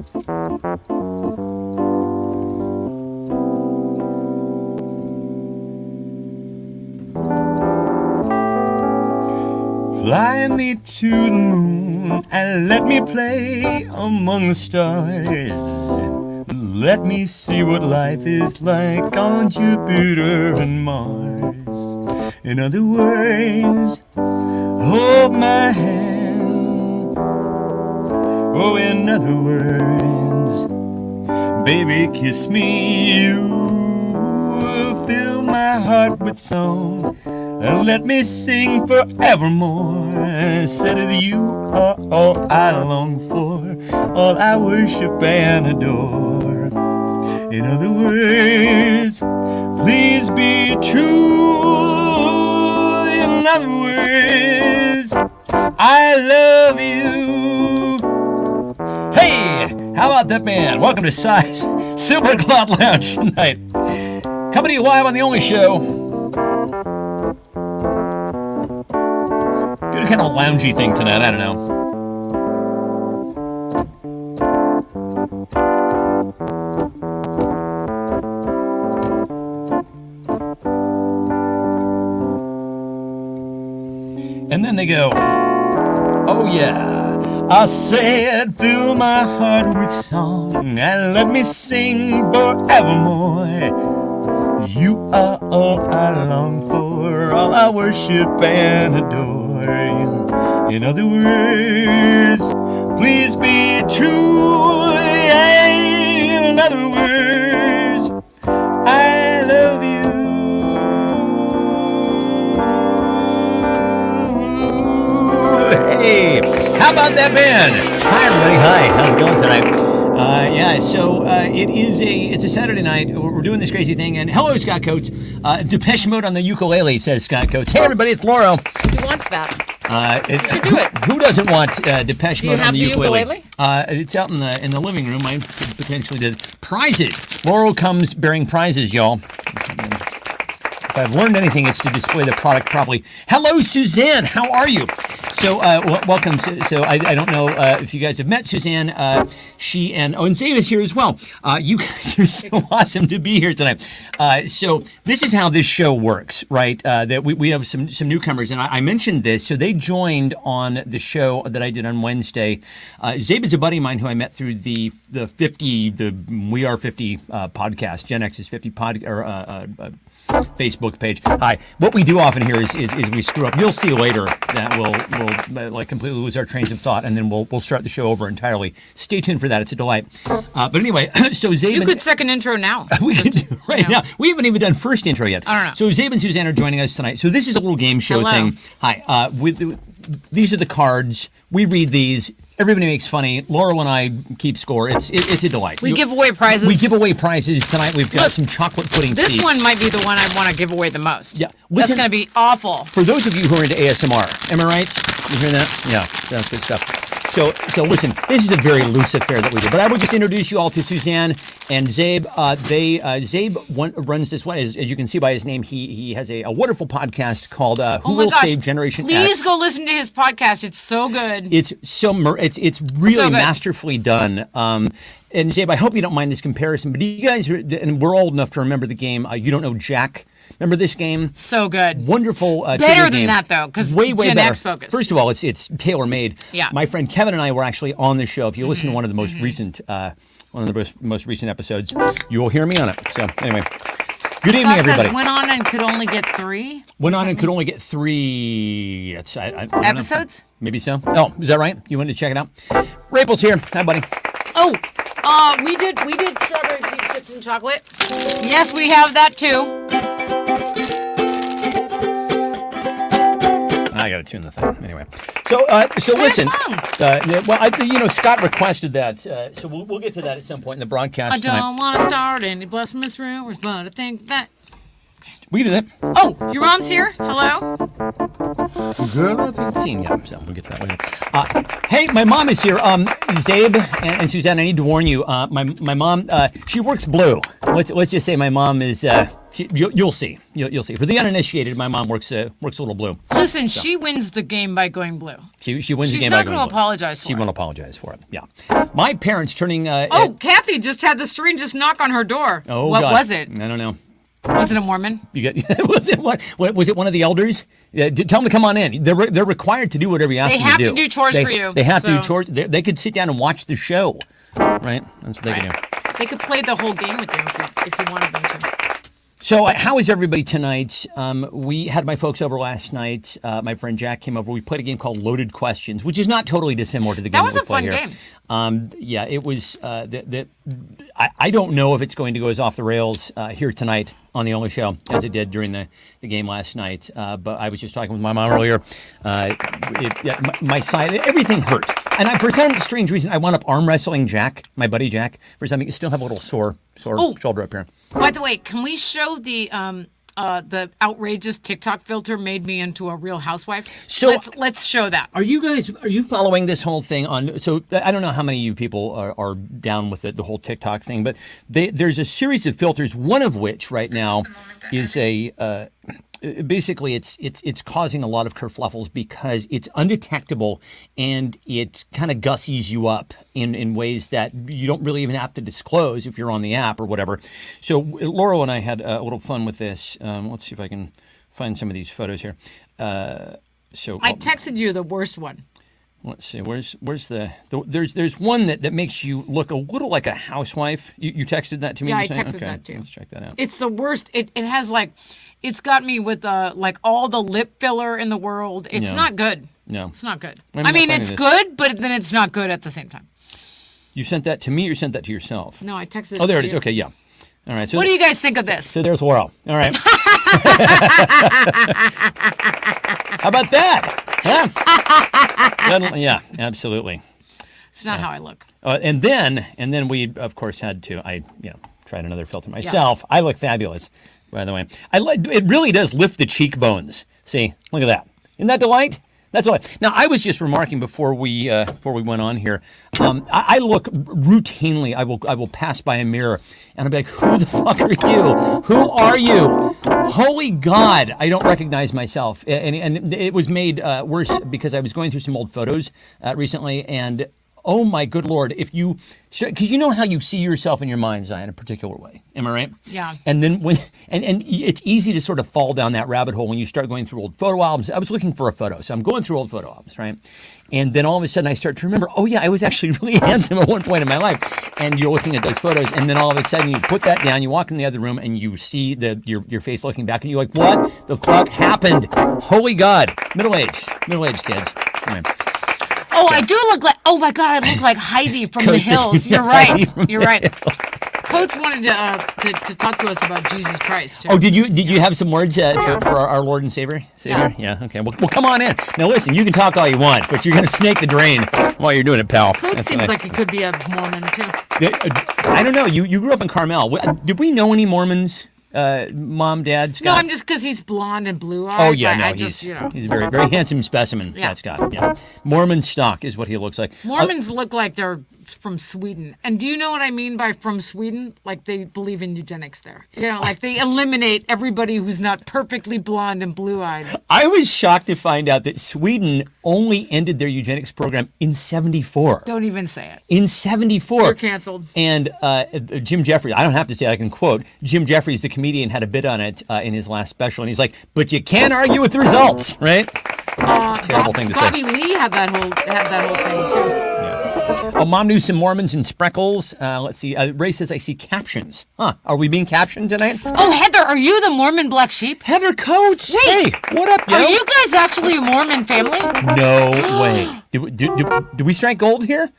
Fly me to the moon and let me play among the stars. Let me see what life is like on Jupiter and Mars. In other words, hold my hand. Oh, in other words, baby, kiss me. You fill my heart with song and let me sing forevermore. Said that you are all I long for, all I worship and adore. In other words, please be true. In other words, I love you. Hey, how about that, man? Welcome to Size Super Cloud Lounge tonight. Coming to you live on the Only Show. Doing kind of a loungy thing tonight, I don't know. And then they go, oh yeah, I said fill my heart with song and let me sing forevermore. You are all I long for, all I worship and adore you. In other words, please be true. In other words, I love you. Hey, how about that band? Hi everybody, hi, how's it going tonight? It's a Saturday night. We're doing this crazy thing, and hello, Scott Coates. Depeche Mode on the ukulele, says Scott Coates. Hey everybody, it's Lauro. Who wants that? You should do it. Who doesn't want Depeche Mode on the ukulele? It's out in the living room. I could potentially did prizes. Lauro comes bearing prizes, y'all. If I've learned anything, it's to display the product properly. Hello, Suzanne. How are you? So, welcome. So I don't know if you guys have met Suzanne. She and Zabe is here as well. You guys are so awesome to be here tonight. So this is how this show works, right? That we have some newcomers, and I mentioned this. So they joined on the show that I did on Wednesday. Zabe is a buddy of mine who I met through the We Are 50 podcast, Gen X's 50 Facebook page. Hi. What we do often here is we screw up. You'll see later that we'll like completely lose our trains of thought, and then we'll start the show over entirely. Stay tuned for that. It's a delight. But anyway, so Zabe. You could second intro now. We can do right now. We haven't even done first intro yet. I don't know. So Zabe and Suzanne are joining us tonight. So this is a little game show thing. Hi. These are the cards. We read these. Everybody makes funny. Laurel and I keep score. It's a delight. We give away prizes. We give away prizes tonight. We've got some chocolate pudding. This one might be the one I want to give away the most. Yeah, listen, that's going to be awful. For those of you who are into ASMR, am I right? You hear that? Yeah, that's good stuff. So listen, this is a very loose affair that we do. But I will just introduce you all to Suzanne and Zabe. Zabe runs this one. As you can see by his name, he has a wonderful podcast called Who Will Save Generation X. Please go listen to his podcast. It's so good. It's really so masterfully done. And Zabe, I hope you don't mind this comparison, but you guys, and we're old enough to remember the game. You Don't Know Jack. Remember this game? So good. Wonderful. Better than that, though, because way Gen better. X focused. First of all, it's tailor-made. Yeah. My friend Kevin and I were actually on the show. If you listen to one of the most recent episodes, you will hear me on it. So anyway, good evening, everybody. Says went on and could only get 3. Went on and could only get 3. Episodes? Maybe so. Oh, is that right? You wanted to check it out? Rapel's here. Hi, buddy. Oh, we did strawberry peach dipped in chocolate. Yes, we have that too. I gotta tune the thing anyway. So listen. Scott requested that, so we'll get to that at some point in the broadcast. I don't want to start any blasphemous rumors, but I think that. We can do that. Oh, your mom's here. Hello. Girl of 18. Yeah, so we'll get to that later. Hey, my mom is here. Zabe and Suzanne, I need to warn you. My mom, she works blue. Let's just say my mom is. You'll see. You'll see. For the uninitiated, my mom works a little blue. Listen, she wins the game by going blue. She wins the game by going blue. She's not going to apologize for it. She won't apologize for it. Yeah. My parents turning. Kathy just had the strangest knock on her door. Oh, what God. was it? I don't know. Was it a Mormon? Was it one of the elders? Tell them to come on in. They're required to do whatever you ask them to do. They have to do chores for you. They have to do chores. They could sit down and watch the show, right? That's what they can do. They could play the whole game with you if you wanted them to. So how is everybody tonight? We had my folks over last night. My friend Jack came over. We played a game called Loaded Questions, which is not totally dissimilar to the game that was we a fun play game. here. Yeah, it was. I don't know if it's going to go as off the rails here tonight on the Only Show as it did during the game last night. But I was just talking with my mom earlier. My side, everything hurt. And for some strange reason, I wound up arm wrestling Jack, my buddy Jack, for something. I still have a little sore shoulder up here. By the way, can we show the outrageous TikTok filter made me into a Real Housewife? So let's show that. Are you following this whole thing on? So I don't know how many of you people are down with the whole TikTok thing, but there's a series of filters. One of which right now is a. Basically, it's causing a lot of kerfluffles because it's undetectable and it kind of gussies you up in ways that you don't really even have to disclose if you're on the app or whatever. So Laurel and I had a little fun with this. Let's see if I can find some of these photos here. I texted you the worst one. Let's see. Where's there's one that makes you look a little like a housewife. You texted that to me? Yeah, I texted that too. Let's check that out. It's the worst. It has it's got me with all the lip filler in the world. It's not good. No, it's not good. I mean, it's good, but then it's not good at the same time. You sent that to me, or you sent that to yourself? No, I texted. Oh, there it it is. You. Okay, yeah. All right. So what do you guys think of this? So there's Laurel. All right. How about that? Huh? Yeah, absolutely. It's not how I look. And then we of course had to. I tried another filter myself. Yeah. I look fabulous, by the way. It really does lift the cheekbones. See, look at that. Isn't that delight? That's all. Now, I was just remarking before we went on here. I look routinely. I will pass by a mirror and I'll be like, "Who the fuck are you? Who are you? Holy God! I don't recognize myself." And it was made worse because I was going through some old photos recently, and oh my good Lord, because you know how you see yourself in your mind's eye in a particular way. Am I right? Yeah. And then and it's easy to sort of fall down that rabbit hole when you start going through old photo albums. I was looking for a photo, so I'm going through old photo albums, right? And then all of a sudden I start to remember, oh yeah, I was actually really handsome at one point in my life. And you're looking at those photos, and then all of a sudden you put that down, you walk in the other room, and you see your face looking back, and you're like, what the fuck happened? Holy God. Middle-aged kids. Anyway. Oh, I do look like. Oh my God, I look like Heidi from The Hills. You're right. You're right. Coates wanted to talk to us about Jesus Christ. Too. Oh, did you have some words for our Lord and Savior? Yeah. Okay. Well, come on in. Now listen, you can talk all you want, but you're gonna snake the drain while you're doing it, pal. Coates seems like he could be a Mormon too. I don't know. You grew up in Carmel. Did we know any Mormons? Mom, Dad, Scott? No, I'm just because he's blonde and blue-eyed. Oh yeah, no, he's a very, very handsome specimen. Yeah, Scott. Yeah, Mormon stock is what he looks like. Mormons look like they're from Sweden, and do you know what I mean by from Sweden? Like they believe in eugenics there. Like they eliminate everybody who's not perfectly blonde and blue-eyed. I was shocked to find out that Sweden only ended their eugenics program in '74. Don't even say it. In '74. You're canceled. And Jim Jeffries, I don't have to say it, I can quote, Jim Jeffries, the comedian, had a bit on it in his last special, and he's like, but you can't argue with the results, right? Terrible thing to say. Bobby Lee had that whole thing too. Yeah. Oh, Mom knew some Mormons and Spreckles. Let's see. Ray says, I see captions. Huh. Are we being captioned tonight? Oh, Heather, are you the Mormon black sheep? Heather Coates. Wait. Hey, what up, yo? Are you guys actually a Mormon family? No way. Do we strike gold here?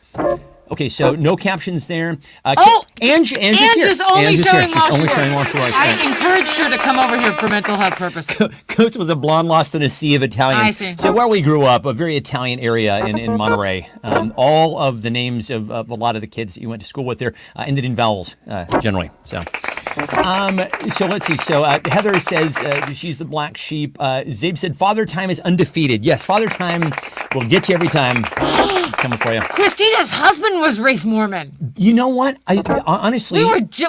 Okay, so no captions there. Ange Ange is only showing while she works. I Right. encouraged her to come over here for mental health purposes. Coach was a blonde lost in a sea of Italians. I see. So where we grew up, a very Italian area in Monterey, all of the names of a lot of the kids that you went to school with there ended in vowels, generally. So let's see. So Heather says she's the black sheep. Zabe said Father Time is undefeated. Yes, Father Time will get you every time. It's coming for you. Christina's husband was raised Mormon. You know what? I honestly,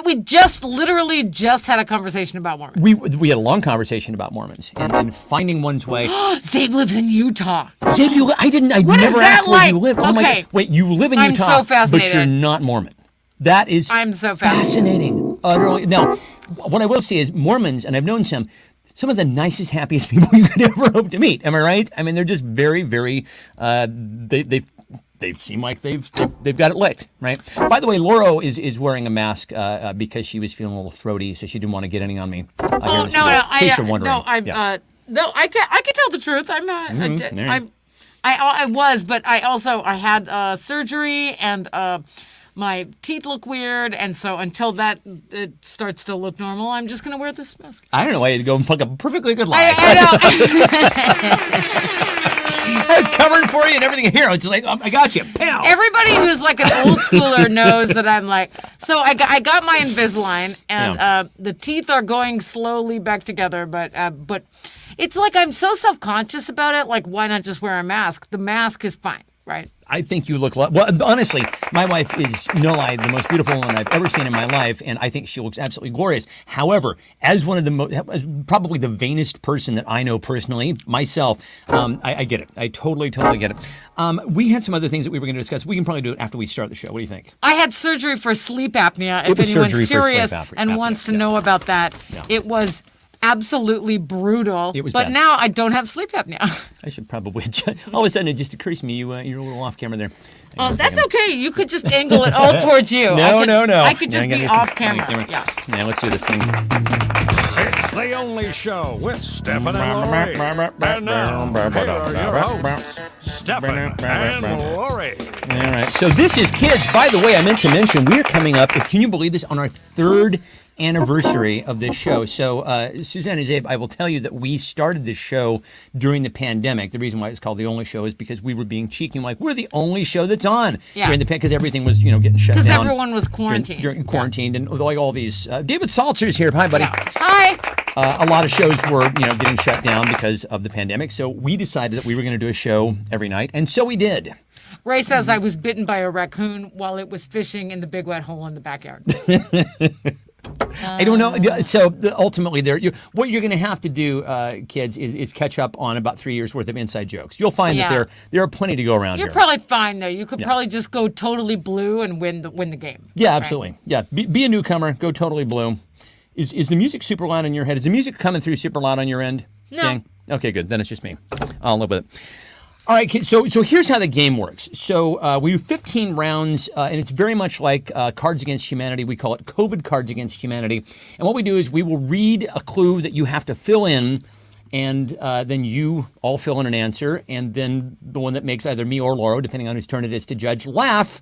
we just literally just had a conversation about Mormons. we had a long conversation about Mormons and finding one's way. Zabe lives in Utah. Zabe, I What never is that asked where like? you live. Oh my Okay. God. Wait, you live in I'm Utah, so fascinated. but you're not Mormon. That is I'm so fascinating. Utterly. Now, what I will say is Mormons, and I've known some of the nicest, happiest people you could ever hope to meet. Am I right? I mean, they're just very, very. They seem like they've got it licked, right? By the way, Laura is wearing a mask because she was feeling a little throaty, so she didn't want to get anything on me. No, I can tell the truth. I was, but I had surgery and my teeth look weird, and so until it starts to look normal, I'm just gonna wear this mask. I don't know why you had to go and fuck up a perfectly good lie. I was covering for you and everything here. I was just like, I got you. Pow. Everybody who's like an old schooler knows that I'm like. So I got my Invisalign, and the teeth are going slowly back together, but it's like I'm so self-conscious about it. Like, why not just wear a mask? The mask is fine, right? I think you look well. Honestly, my wife is no lie the most beautiful woman I've ever seen in my life, and I think she looks absolutely glorious. However, as one of as probably the vainest person that I know personally, myself, I get it. I totally get it. We had some other things that we were going to discuss. We can probably do it after we start the show. What do you think? I had surgery for sleep apnea. If anyone's curious and wants to know about that, it was absolutely brutal. It was but bad. now I don't have sleep apnea. I should probably. All of a sudden, it just occurs to me you're a little off camera there. Oh, that's okay. You could just angle it all towards you. No. I could just be off camera. Yeah. Now let's do this thing. It's the only show with Stefan and Lori. And now, here are your hosts, Stefan and Lori. All right. So this is kids. By the way, I meant to mention we are coming up. Can you believe this? On our third anniversary of this show. So, Suzanne and Zabe, I will tell you that we started this show during the pandemic. The reason why it's called The Only Show is because we were being cheeky. Like, we're the only show that's on during the pandemic because everything was, getting shut down. Because everyone was quarantined. During quarantined and like all these. David Saltzer's here. Hi, buddy. Yeah. Hi. A lot of shows were, getting shut down because of the pandemic. So we decided that we were going to do a show every night. And so we did. Ray says I was bitten by a raccoon while it was fishing in the big wet hole in the backyard. I don't know. So ultimately, what you're going to have to do, kids, is catch up on about 3 years worth of inside jokes. You'll find that there are plenty to go around. You're probably fine though. You could probably just go totally blue and win the game. Yeah, absolutely. Right? Yeah, be a newcomer. Go totally blue. Is the music super loud in your head? Is the music coming through super loud on your end? No. Dang. Okay, good. Then it's just me. I'll live with it. All right, kids, so here's how the game works. So we do 15 rounds, and it's very much like Cards Against Humanity. We call it COVID Cards Against Humanity. And what we do is we will read a clue that you have to fill in, and then you all fill in an answer, and then the one that makes either me or Laura, depending on whose turn it is to judge, laugh,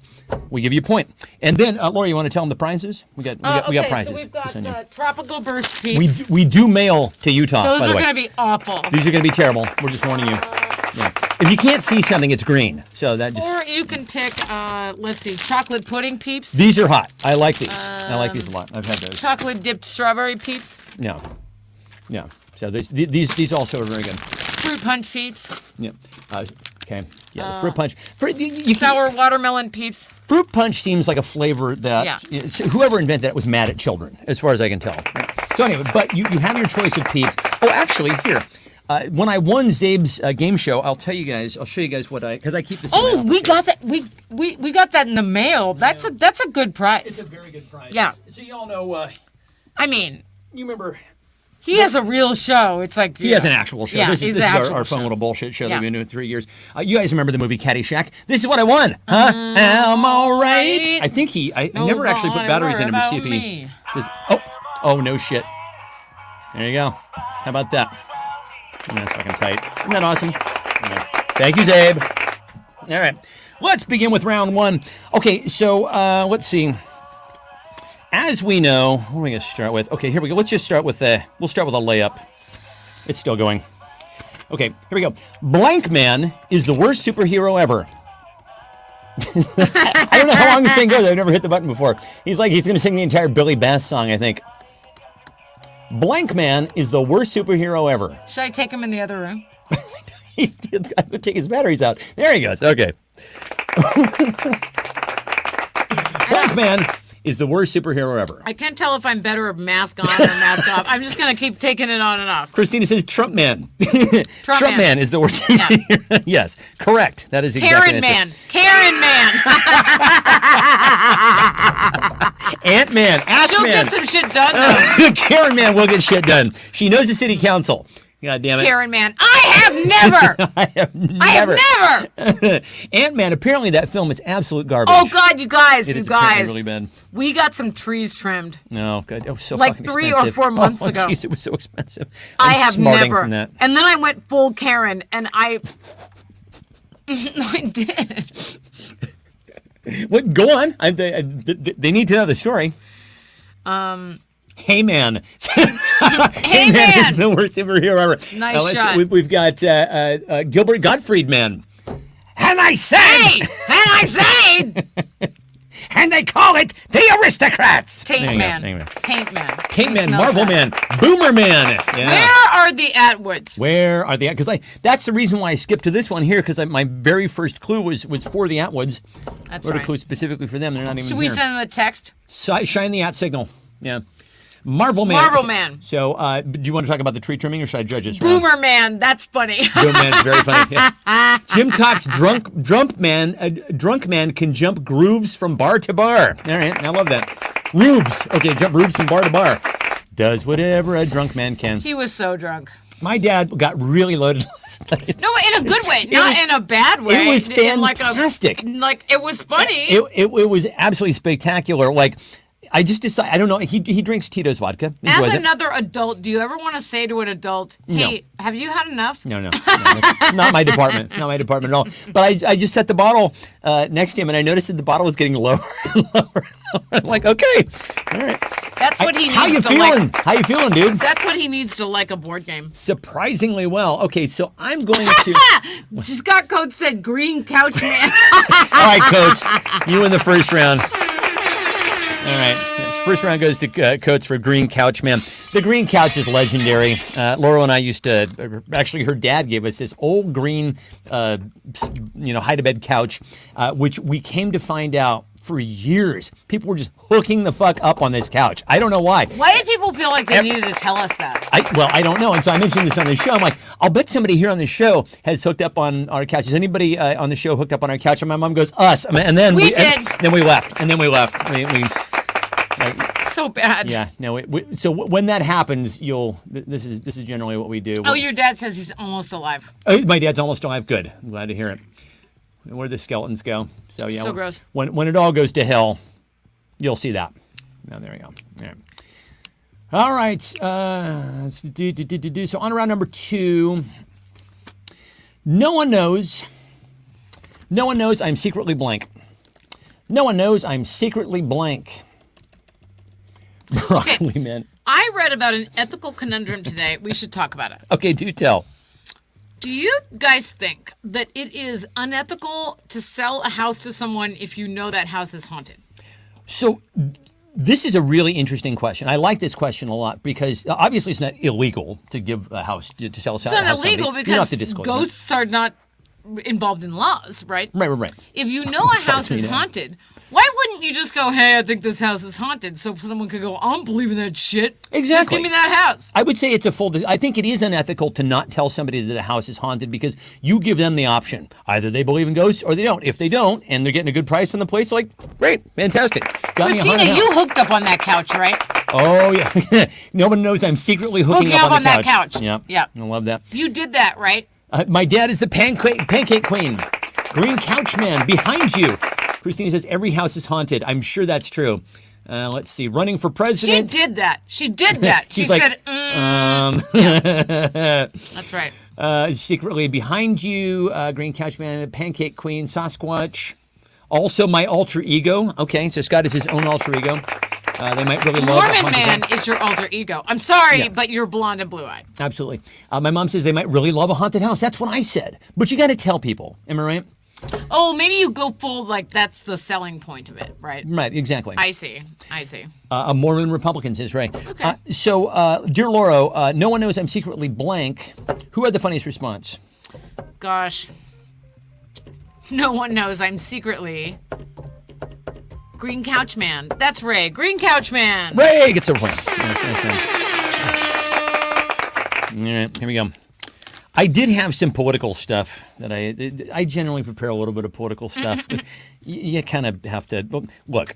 we give you a point. And then, Laura, you want to tell them the prizes? We got prizes. So we've got Tropical Burst Peeps. We do mail to Utah, Those by the way. are going to be awful. These are going to be terrible. We're just warning you. Yeah. If you can't see something, it's green. So that just... Or you can pick, chocolate pudding Peeps. These are hot. I like these. I like these a lot. I've had those. Chocolate dipped strawberry Peeps. No. Yeah. So these also are very good. Fruit punch Peeps. Yeah. Okay. Yeah. The fruit punch. Sour watermelon Peeps. Fruit punch seems like a flavor that whoever invented that was mad at children, as far as I can tell. So anyway, but you have your choice of Peeps. Oh, actually, here. When I won Zabe's game show, I'll show you guys what because I keep this. Oh, we got that. We got that in the mail. That's a good prize. It's a very good prize. Yeah. So you all know. I mean, you remember. He has a real show. It's like he has an actual show. Yeah, this is our fun little bullshit show that we've been doing 3 years. You guys remember the movie Caddyshack? This is what I won, huh? Am I right? I think I never actually put batteries in him to see if he. Oh no shit. There you go. How about that? That's fucking tight. Isn't that awesome? Yeah. Thank you, Zabe. All right. Let's begin with round one. Okay, so let's see. As we know, what are we going to start with? Okay, here we go. Let's just start with we'll start with a layup. It's still going. Okay, here we go. Blank Man is the worst superhero ever. I don't know how long this thing goes. I've never hit the button before. He's going to sing the entire Billy Bass song, I think. Blank Man is the worst superhero ever. Should I take him in the other room? I would take his batteries out. There he goes. Okay. Blank Man is the worst superhero ever. I can't tell if I'm better at mask on or mask off. I'm just going to keep taking it on and off. Christina says Trump Man. Trump Man is the worst superhero. Yeah. Yes, correct. That is exactly Karen Man. Karen Man. Ant Man. Ass She'll Man. get some shit done, though. Karen Man will get shit done. She knows the city council. God damn it. Karen Man. I have never. I have never. Ant-Man, apparently that film is absolute garbage. Oh, God, you guys. It You is apparently guys. really bad. We got some trees trimmed. No, God, it was so Like fucking 3 expensive. or 4 months Oh, ago. Jeez, it was so expensive. I I'm have smarting never. from that. And then I went full Karen, and I did. What? Go on. They need to know the story. Hey Man. Hey, man. is the worst superhero ever. Nice shot. We've got Gilbert Gottfried Man. And I said, Hey, and I say, and they call it the aristocrats. Taint There you go, Man. there you go. Taint Man. Taint He Man, smells Marvel bad. Man, Boomer Man. Yeah. Where are the Atwoods? Where are the? Because that's the reason why I skipped to this one here, because my very first clue was for the Atwoods. That's Wrote a right. clue specifically for them. They're not even Should here. we send them a text? Shine the at signal. Yeah. Marvel Man. Marvel Man. So, do you want to talk about the tree trimming, or should I judge this round? Boomer Man. That's funny. Boomer Man's very funny. Yeah. Jim Cox, drunk man can jump grooves from bar to bar. All right, I love that. Roofs. Okay, jump roofs from bar to bar. Does whatever a drunk man can. He was so drunk. My dad got really loaded last night. No, in a good way, not in a bad way. It was In fantastic. Like it was funny. It was absolutely spectacular. Like, I just decided, I don't know, he drinks Tito's vodka. As another adult, do you ever want to say to an adult, "Hey, have you had enough?" No, that's not my department. Not my department at all. But I just set the bottle next to him, and I noticed that the bottle was getting lower and lower. I'm like, okay, all right. That's what he needs How you to feeling? like. How you feeling, dude? That's what he needs to like a board game. Surprisingly well. Okay, so I'm going to. Scott Coates said green couch man. All right, Coates, you in the first round. All right. First round goes to Coates for Green Couch Man. The green couch is legendary. Laurel and I used to, actually her dad gave us this old green, hide-to-bed couch, which we came to find out for years. People were just hooking the fuck up on this couch. I don't know why. Why did people feel like they needed to tell us that? I don't know. And so I mentioned this on the show. I'm like, I'll bet somebody here on the show has hooked up on our couch. Is anybody on the show hooked up on our couch? And my mom goes, us. And then we did. And then we left. We so bad. Yeah, no. So when that happens, This is generally what we do. Oh, your dad says he's almost alive. Oh, my dad's almost alive. Good. I'm glad to hear it. Where the skeletons go. So yeah. So gross. When it all goes to hell, you'll see that. Now there we go. Yeah. All right. Let's do. So on to round number 2. No one knows. No one knows I'm secretly blank. No one knows I'm secretly blank. Broccoli Man. I read about an ethical conundrum today. We should talk about it. Okay, do tell. Do you guys think that it is unethical to sell a house to someone if you know that house is haunted? So this is a really interesting question. I like this question a lot because obviously it's not illegal to give a house, to sell a house. It's not illegal illegal You don't have because to disclose it. ghosts are not involved in laws, right? Right. If you know a house is me now. haunted, why wouldn't you just go, hey, I think this house is haunted, so someone could go, I don't believe in that shit. Just Exactly. give me that house. I would say it's I think it is unethical to not tell somebody that a house is haunted because you give them the option. Either they believe in ghosts or they don't. If they don't and they're getting a good price on the place, like, great, fantastic. Got me a Christina, haunted house. you hooked up on that couch, right? Oh, yeah. No one knows I'm secretly hooking up on the that couch. Yeah. Yeah. I love that. You did that, right? My dad is the pancake queen. Green Couch Man behind you. Christina says every house is haunted. I'm sure that's true. Let's see. Running for She president. did that. She did that. She She's like, said, Yeah. That's right. Secretly behind you, Green Couch Man, Pancake Queen, Sasquatch. Also, my alter ego. Okay, so Scott is his own alter ego. They might really love Mormon Man is your alter ego. I'm sorry, but you're blonde and blue-eyed. Absolutely. My mom says they might really love a haunted house. That's what I said. But you got to tell people. Am I right? Oh, maybe you go full, like, that's the selling point of it, right? Right, exactly. I see. A Mormon Republican says, right. Okay. Dear Lauro, no one knows I'm secretly blank. Who had the funniest response? Gosh. No one knows I'm secretly Green Couch Man. That's Ray. Green Couch Man. Ray gets a win. Nice. All right, here we go. I did have some political stuff that I generally prepare a little bit of political stuff. You kind of have to look.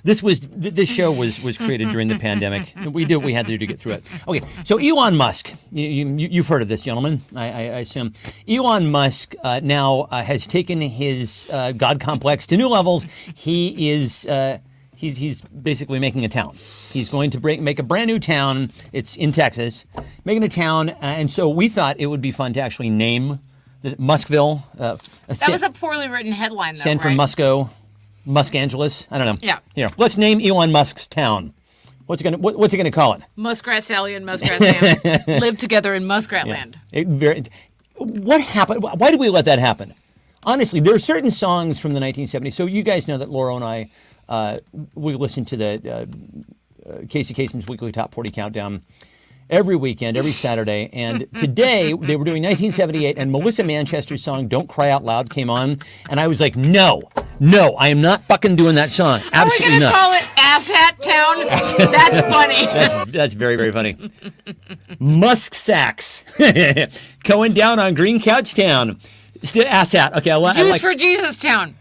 This show was created during the pandemic. We did what we had to do to get through it. Okay, so Elon Musk, you've heard of this gentleman, I assume. Elon Musk now has taken his God complex to new levels. He is he's basically making a town. He's going to make a brand new town. It's in Texas, making a town, and so we thought it would be fun to actually name Muskville. That was a poorly written headline, though, San Francisco, Musk Angeles. I don't know. Yeah. Here, let's name Elon Musk's town. What's he gonna call it? Muskrat Sally and Muskrat Sam live together in Muskrat Land. What happened? Why did we let that happen? Honestly, there are certain songs from the 1970s. So you guys know that Laura and I, we listen to the Casey Kasem's weekly Top 40 Countdown every weekend, every Saturday. And today they were doing 1978, and Melissa Manchester's song "Don't Cry Out Loud" came on, and I was like, no, I am not fucking doing that song. Absolutely not. Are we gonna call it Asshat Town? That's funny. That's very, very funny. Musk Sacks going down on Green Couch Town. Still Asshat. Okay, Jews for Jesus Town.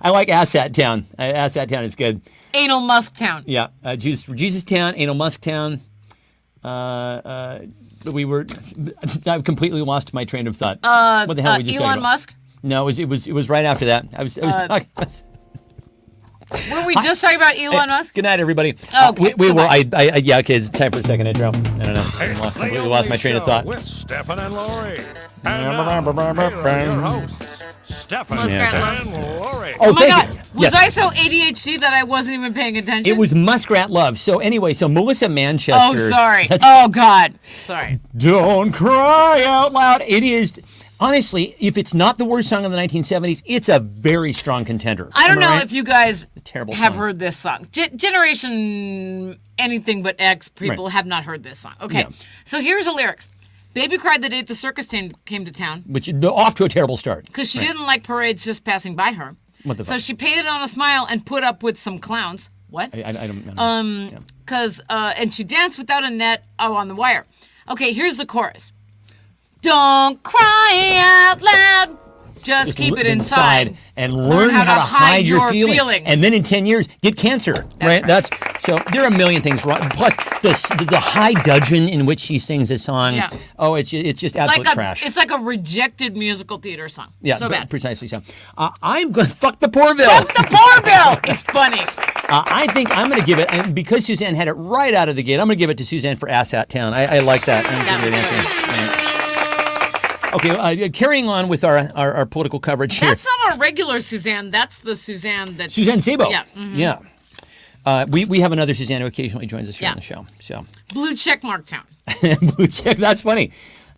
I like Asshat Town. Asshat Town is good. Anal Musk Town. Yeah, Jews for Jesus Town, Anal Musk Town. I've completely lost my train of thought. What the hell we just talking Elon about? Musk? No, it was right after that. I was talking about. Were we just talking about Elon Musk? Good night, everybody. Okay. We were. Yeah. Okay. It's time for a second intro. I don't know. Completely lost my train of thought. With Stefan and Lori. And now, here are your hosts, Stefan Muskrat and Love. Lori. Oh my thank God! you. Was Yes. I so ADHD that I wasn't even paying attention? It was Muskrat Love. So anyway, Melissa Manchester. Oh, sorry. Oh God. Sorry. Don't cry out loud. It is. Honestly, if it's not the worst song of the 1970s, it's a very strong contender. I don't Am know right? if you guys terrible have song. heard this song. Generation anything but X people Right. have not heard this song. Okay. Yeah. So here's the lyrics. Baby cried the day the circus team came to town Which off to a terrible start. because she didn't like parades just passing by her. What the So fuck? she painted on a smile and put up with some clowns. What? I don't. Yeah. And she danced without a net on the wire. Okay, here's the chorus. Don't cry out loud. Just keep it inside. and learn how to hide your feelings. And then in 10 years, get cancer. Right? right. So there are a million things wrong. Plus the high dudgeon in which she sings this song. Yeah. Oh, it's just absolute trash. It's like a rejected musical theater song. Yeah, so bad. Precisely so. I'm going to fuck the poor bill. Fuck the poor bill. It's funny. I think I'm going to give it, and because Suzanne had it right out of the gate, I'm going to give it to Suzanne for Asshat Town. I like that. Okay, carrying on with our political coverage here. That's not our regular Suzanne. That's the Suzanne that's Suzanne Sabo. Yeah. Mm-hmm. Yeah. We have another Suzanne who occasionally joins us here on the show. So Blue Checkmark Town. blue check. That's funny.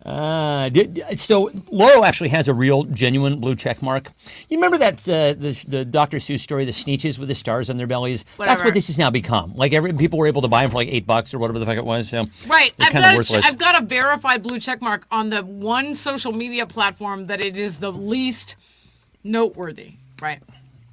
So Laurel actually has a real, genuine blue check mark. You remember that the Dr. Seuss story, the Sneetches with the stars on their bellies? Whatever. That's what this has now become. Like people were able to buy them for like $8 or whatever the fuck it was. So Right. they're kind of worthless. I've got a verified blue checkmark on the one social media platform that it is the least noteworthy. Right.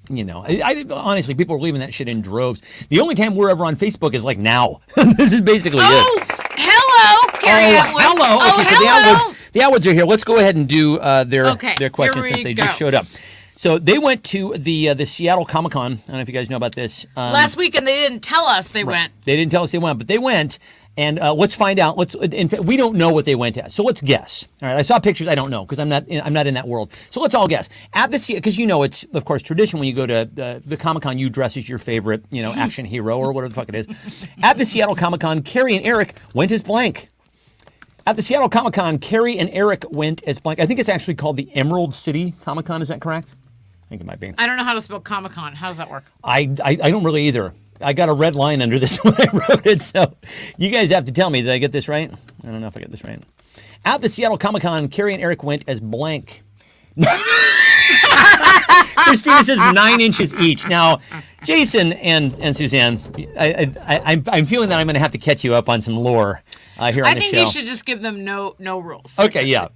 You know, I honestly, people are leaving that shit in droves. The only time we're ever on Facebook is like now. This is basically it. Hello, Carrie Atwood. Hello. Oh, Okay, hello. so the Atwoods are here. Let's go ahead and do their questions here since they we just go. showed up. So they went to the Seattle Comic-Con. I don't know if you guys know about this. Last week, and they didn't tell us they went. They didn't tell us they went, but they went. And let's find out. In fact, we don't know what they went as, so let's guess. All right, I saw pictures. I don't know because I'm not in that world. So let's all guess. At the because it's of course tradition when you go to the Comic-Con, you dress as your favorite action hero or whatever the fuck it is. At the Seattle Comic-Con, Carrie and Eric went as blank. At the Seattle Comic-Con, Carrie and Eric went as blank. I think it's actually called the Emerald City Comic-Con. Is that correct? I think it might be. I don't know how to spell Comic-Con. How does that work? I don't really either. I got a red line under this when I wrote it, so you guys have to tell me. Did I get this right? I don't know if I get this right. At the Seattle Comic-Con, Carrie and Eric went as blank. Christina says 9 inches each. Now, Jason and Suzanne, I'm feeling that I'm going to have to catch you up on some lore here on the show. I think you should just give them no rules. Okay, yeah.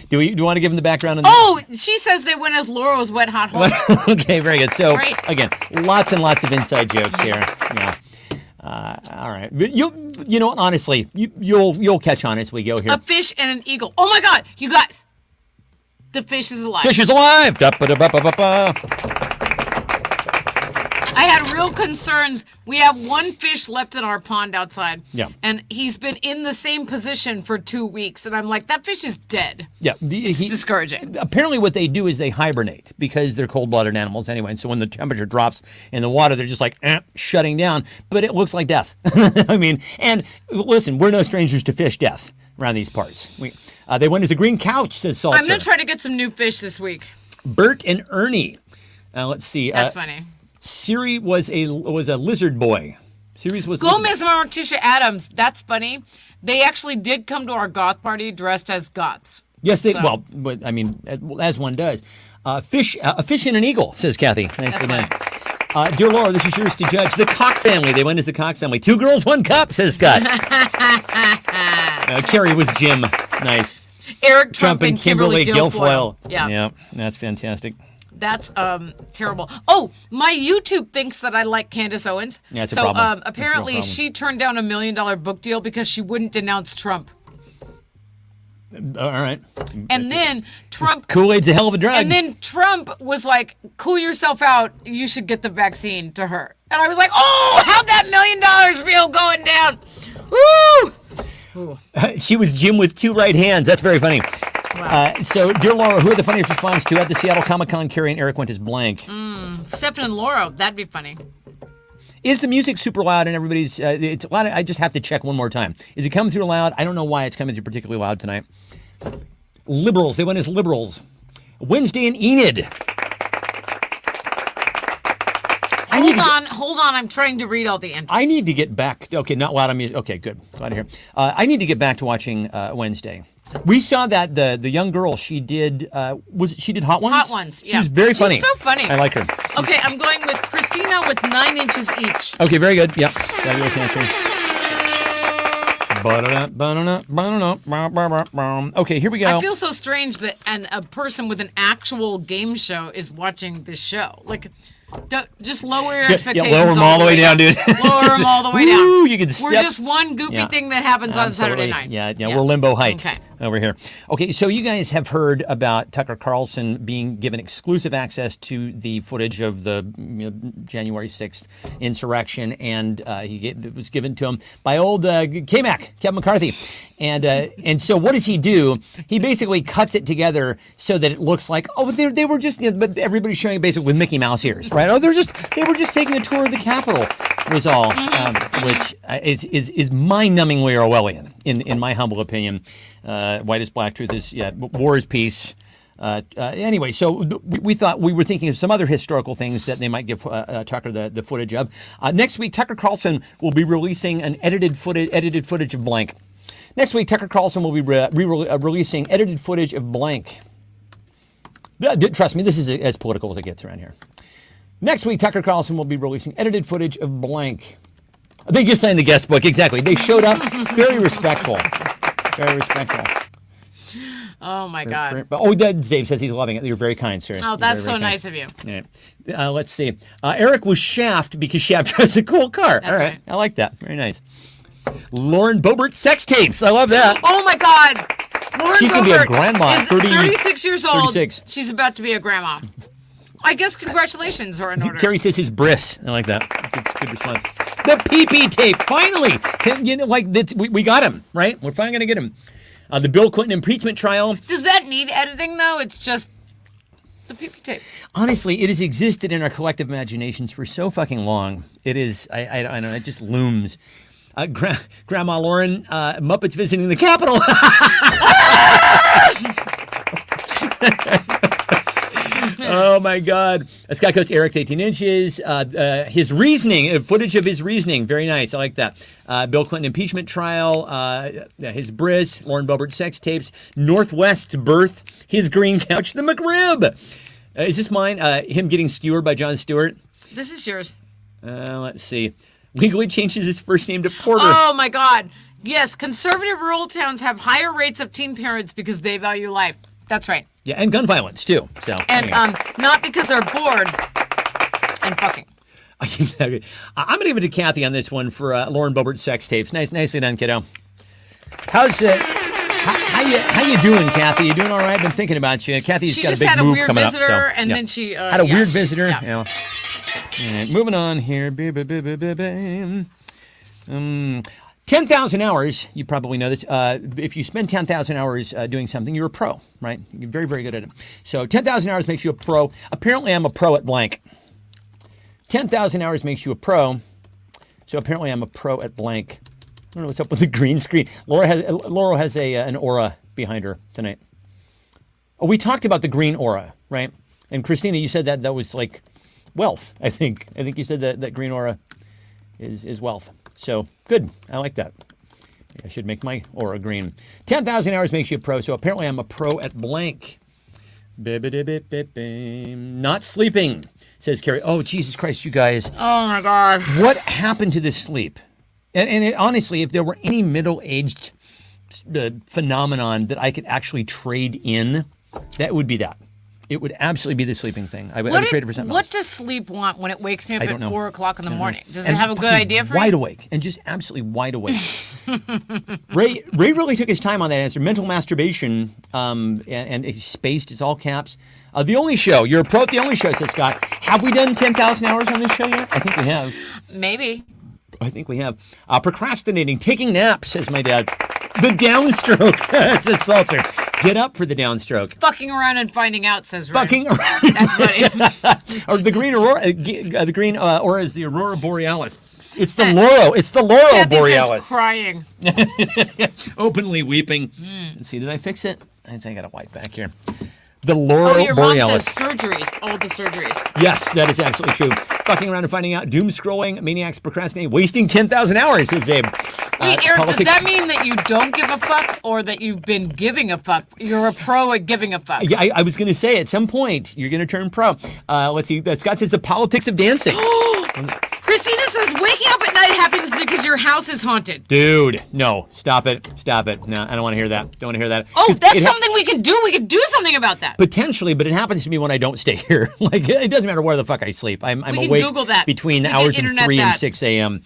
Do you want to give them the background on that? Oh, she says they went as Laura's wet hot hole. Okay, very good. So Great. Again, lots and lots of inside jokes here. Yeah. All right. But honestly, you'll catch on as we go here. A fish and an eagle. Oh my God, you guys. The fish is alive. Fish is alive. Da-ba-da-ba-ba-ba. I had real concerns. We have one fish left in our pond outside. Yeah. And he's been in the same position for 2 weeks. And I'm like, that fish is dead. Yeah. It's discouraging. Apparently what they do is they hibernate because they're cold-blooded animals anyway. And so when the temperature drops in the water, they're just like shutting down. But it looks like death. I mean, and listen, we're no strangers to fish death around these parts. They went as a green couch, says Salter. I'm going to try to get some new fish this week. Bert and Ernie. Let's see. That's funny. Siri was a lizard boy. Siri's was Gomez and Morticia Adams. That's funny. They actually did come to our goth party dressed as goths. Yes, they. So. Well, but I mean, as one does. A fish and an eagle, says Kathy. Thanks for that. Dear Laura, this is yours to judge. The Cox family. They went as the Cox family. 2 girls, 1 cup, says Scott. Carrie was Jim. Nice. Eric Trump and Kimberly Guilfoyle. Yeah, that's fantastic. That's terrible. Oh, my YouTube thinks that I like Candace Owens. Yeah, it's a problem. Apparently she turned down $1 million book deal because she wouldn't denounce Trump. All right. And then Trump... Kool-Aid's a hell of a drug. And then Trump was like, cool yourself out. You should get the vaccine to her. And I was like, oh, how'd that $1 million feel going down? Woo! She was Jim with 2 right hands. That's very funny. Wow. So, dear Laura, who are the funniest response to at the Seattle Comic-Con, Carrie and Eric went as blank? Stephen and Laura, that'd be funny. Is the music super loud and everybody's, it's loud? I just have to check one more time. Is it coming through loud? I don't know why it's coming through particularly loud tonight. Liberals, they went as liberals. Wednesday and Enid. Hold on, I'm trying to read all the entries. I need to get back, okay, not loud on music, okay, good, glad to hear. I need to get back to watching Wednesday. We saw that the young girl, she did she did Hot Ones? Hot Ones, yeah. She was very funny. She's so funny. I like her. Okay, I'm going with Christina with 9 inches each. Okay, very good. Yeah, fabulous answer. Okay, here we go. I feel so strange that a person with an actual game show is watching this show. Like, just lower your expectations. Yeah, lower them all the way down, dude. Lower them all the way down. Woo, you can step. We're just one goofy thing that happens on Saturday night. Yeah, we're limbo height over here. Okay, so you guys have heard about Tucker Carlson being given exclusive access to the footage of the January 6th insurrection, and it was given to him by old K-Mac, Kevin McCarthy. And so what does he do? He basically cuts it together so that it looks like, they were just, but everybody's showing it basically with Mickey Mouse ears, right? Oh, they were just taking a tour of the Capitol, was all, which is mind-numbingly Orwellian, in my humble opinion. White is black, truth is, war is peace. Anyway, so we were thinking of some other historical things that they might give Tucker the footage of. Next week, Tucker Carlson will be releasing an edited footage of blank. Next week, Tucker Carlson will be releasing edited footage of blank. Trust me, this is as political as it gets around here. Next week, Tucker Carlson will be releasing edited footage of blank. They just signed the guest book, exactly. They showed up, very respectful. Very respectful. Oh, my God. Zabe says he's loving it. You're very kind, sir. Oh, that's very, so nice of you. Yeah. Let's see. Eric was Shaft because Shaft drives a cool car. That's all right. I like that. Very nice. Lauren Boebert sex tapes. I love that. Oh, my God. Lauren She's going to be a grandma. Is 36 years old. 36. She's about to be a grandma. I guess congratulations are in order. Carrie says his bris. I like that. Good response. The PP tape. Finally. You know, like we got him, right? We're finally going to get him. The Bill Clinton impeachment trial. Does that need editing, though? It's just the PP tape. Honestly, it has existed in our collective imaginations for so fucking long. It is, I don't know, it just looms. Grandma Lauren, Muppets visiting the Capitol. Oh my God. Sky Coach Eric's 18 inches. His reasoning, footage of his reasoning. Very nice. I like that. Bill Clinton impeachment trial. His bris. Lauren Boebert sex tapes. Northwest's birth. His green couch. The McRib. Is this mine? Him getting skewered by Jon Stewart. This is yours. Let's see. Legally changes his first name to Porter. Oh my God. Yes, conservative rural towns have higher rates of teen parents because they value life. That's right. Yeah, and gun violence too. So and not because they're bored and fucking. Exactly. I'm gonna give it to Kathy on this one for Lauren Boebert sex tapes. Nicely done, kiddo. How's it? How you doing, Kathy? You doing all right? Been thinking about you. Kathy's got a big move coming up. She just had a weird visitor, so, and yeah. then she had a weird visitor. Yeah. Yeah. All right, moving on here. 10,000 hours, you probably know this. If you spend 10,000 hours doing something, you're a pro, right? You're very, very good at it. So 10,000 hours makes you a pro. Apparently, I'm a pro at blank. 10,000 hours makes you a pro. So apparently, I'm a pro at blank. I don't know what's up with the green screen. Laurel has an aura behind her tonight. Oh, we talked about the green aura, right? And Christina, you said that was like wealth, I think. I think you said that green aura is wealth. So, good. I like that. I should make my aura green. 10,000 hours makes you a pro, so apparently I'm a pro at blank. Not sleeping, says Carrie. Oh, Jesus Christ, you guys. Oh, my God. What happened to this sleep? And honestly, if there were any middle-aged phenomenon that I could actually trade in, that would be that. It would absolutely be the sleeping thing. I would trade it for something else. What does sleep want when it wakes me up at 4 o'clock in the morning? Does it And have a good idea for wide you? awake, and just absolutely wide awake. Ray really took his time on that answer. Mental masturbation, and he spaced. It's all caps. The only show you're a pro at the only show, says Scott. Have we done 10,000 hours on this show yet? I think we have. Maybe. I think we have. Procrastinating, taking naps, says my dad. The downstroke, says Salter. Get up for the downstroke. Fucking around and finding out, says Ray. Fucking around. That's funny. Or the green aurora. The green aura is the aurora borealis. It's the Lauro. It's the Lauro Kathy borealis. says crying. Openly weeping. Let's see, did I fix it? I got to wipe back here. The Lauro Oh, your borealis. mom says surgeries. All the surgeries. Yes, that is absolutely true. Fucking around and finding out. Doom scrolling. Maniacs procrastinating. Wasting 10,000 hours, says Abe. Wait, Eric, politics- does that mean that you don't give a fuck or that you've been giving a fuck? You're a pro at giving a fuck. Yeah, I was going to say at some point you're going to turn pro. Let's see. Scott says the politics of dancing. Christina says waking up at night happens because your house is haunted. Dude, no. Stop it. Stop it. No, I don't want to hear that. Don't want to hear that. Oh, 'Cause that's it something we can do. We can do something about that. Potentially, but it happens to me when I don't stay here. Like, it doesn't matter where the fuck I sleep. I'm We can awake Google that. between the We can hours of internet 3 and that. 6 a.m.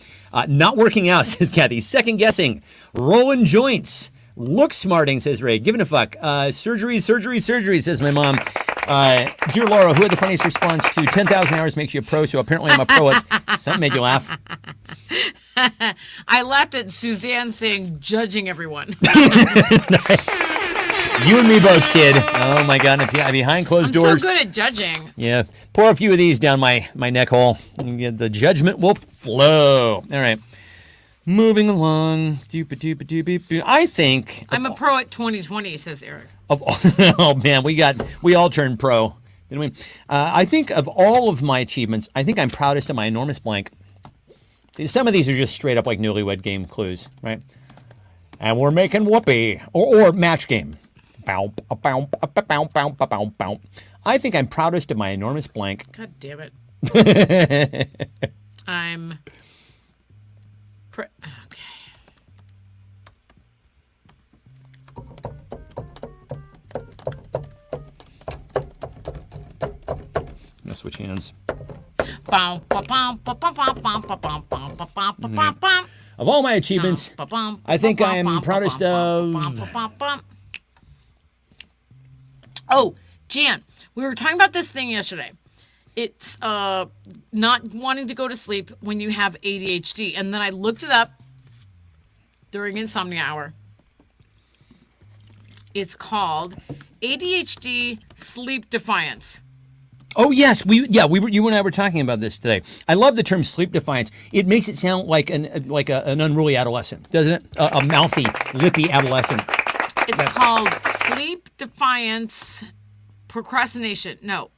Not working out, says Kathy. Second guessing. Rolling joints. Look smarting, says Ray. Giving a fuck. Surgery, says my mom. Dear Laura, who had the funniest response to 10,000 hours makes you a pro, so apparently I'm a pro at... Something made you laugh. I laughed at Suzanne saying judging everyone. You and me both, kid. Oh my God, behind closed I'm doors. so good at judging. Yeah, pour a few of these down my neck hole. And the judgment will flow. All right, moving along. I think I'm a pro at 2020, says Eric. oh man, we all turned pro, didn't we? I think of all of my achievements, I think I'm proudest of my enormous blank. See, some of these are just straight up like newlywed game clues, right? And we're making whoopee or match game. Bow, bow, bow, bow, bow, bow, bow. I think I'm proudest of my enormous blank. God damn it. I'm... Okay. I'm gonna switch hands. Of all my achievements, I think I am proudest of... Oh, Jan, we were talking about this thing yesterday. It's not wanting to go to sleep when you have ADHD. And then I looked it up during insomnia hour. It's called ADHD sleep defiance. Oh yes, you and I were talking about this today. I love the term sleep defiance. It makes it sound like an unruly adolescent, doesn't it? A mouthy, lippy adolescent. It's called sleep defiance procrastination. No,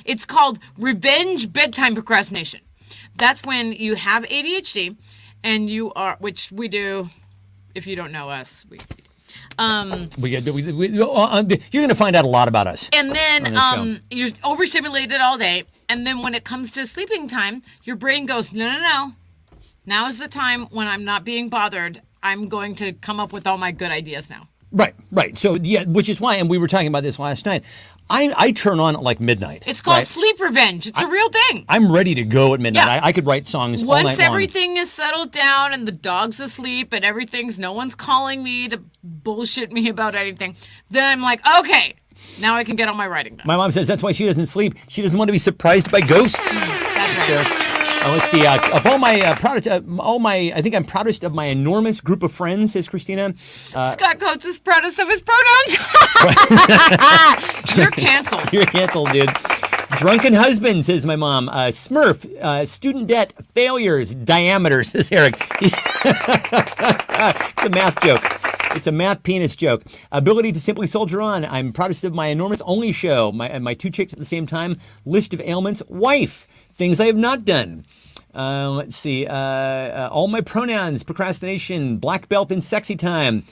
it's called revenge bedtime procrastination. That's when you have ADHD, and you are, which we do. If you don't know us, we you're going to find out a lot about us. And then you're overstimulated all day. And then when it comes to sleeping time, your brain goes, no. Now is the time when I'm not being bothered. I'm going to come up with all my good ideas now. Right. So, yeah, which is why, and we were talking about this last night, I turn on at like midnight. It's called sleep revenge. It's a real thing. I'm ready to go at midnight. Yeah. I could write songs all night long. Once everything is settled down and the dog's asleep and no one's calling me to bullshit me about anything, then I'm like, okay, now I can get all my writing done. My mom says that's why she doesn't sleep. She doesn't want to be surprised by ghosts. That's right. Let's see. Of all my I think I'm proudest of my enormous group of friends, says Christina. Scott Coates is proudest of his pronouns. You're canceled. You're canceled, dude. Drunken husband, says my mom. Smurf, student debt, failures, diameter, says Eric. It's a math joke. It's a math penis joke. Ability to simply soldier on. I'm proudest of my enormous only show. My two chicks at the same time. List of ailments. Wife. Things I have not done. Let's see. All my pronouns. Procrastination. Black belt and sexy time.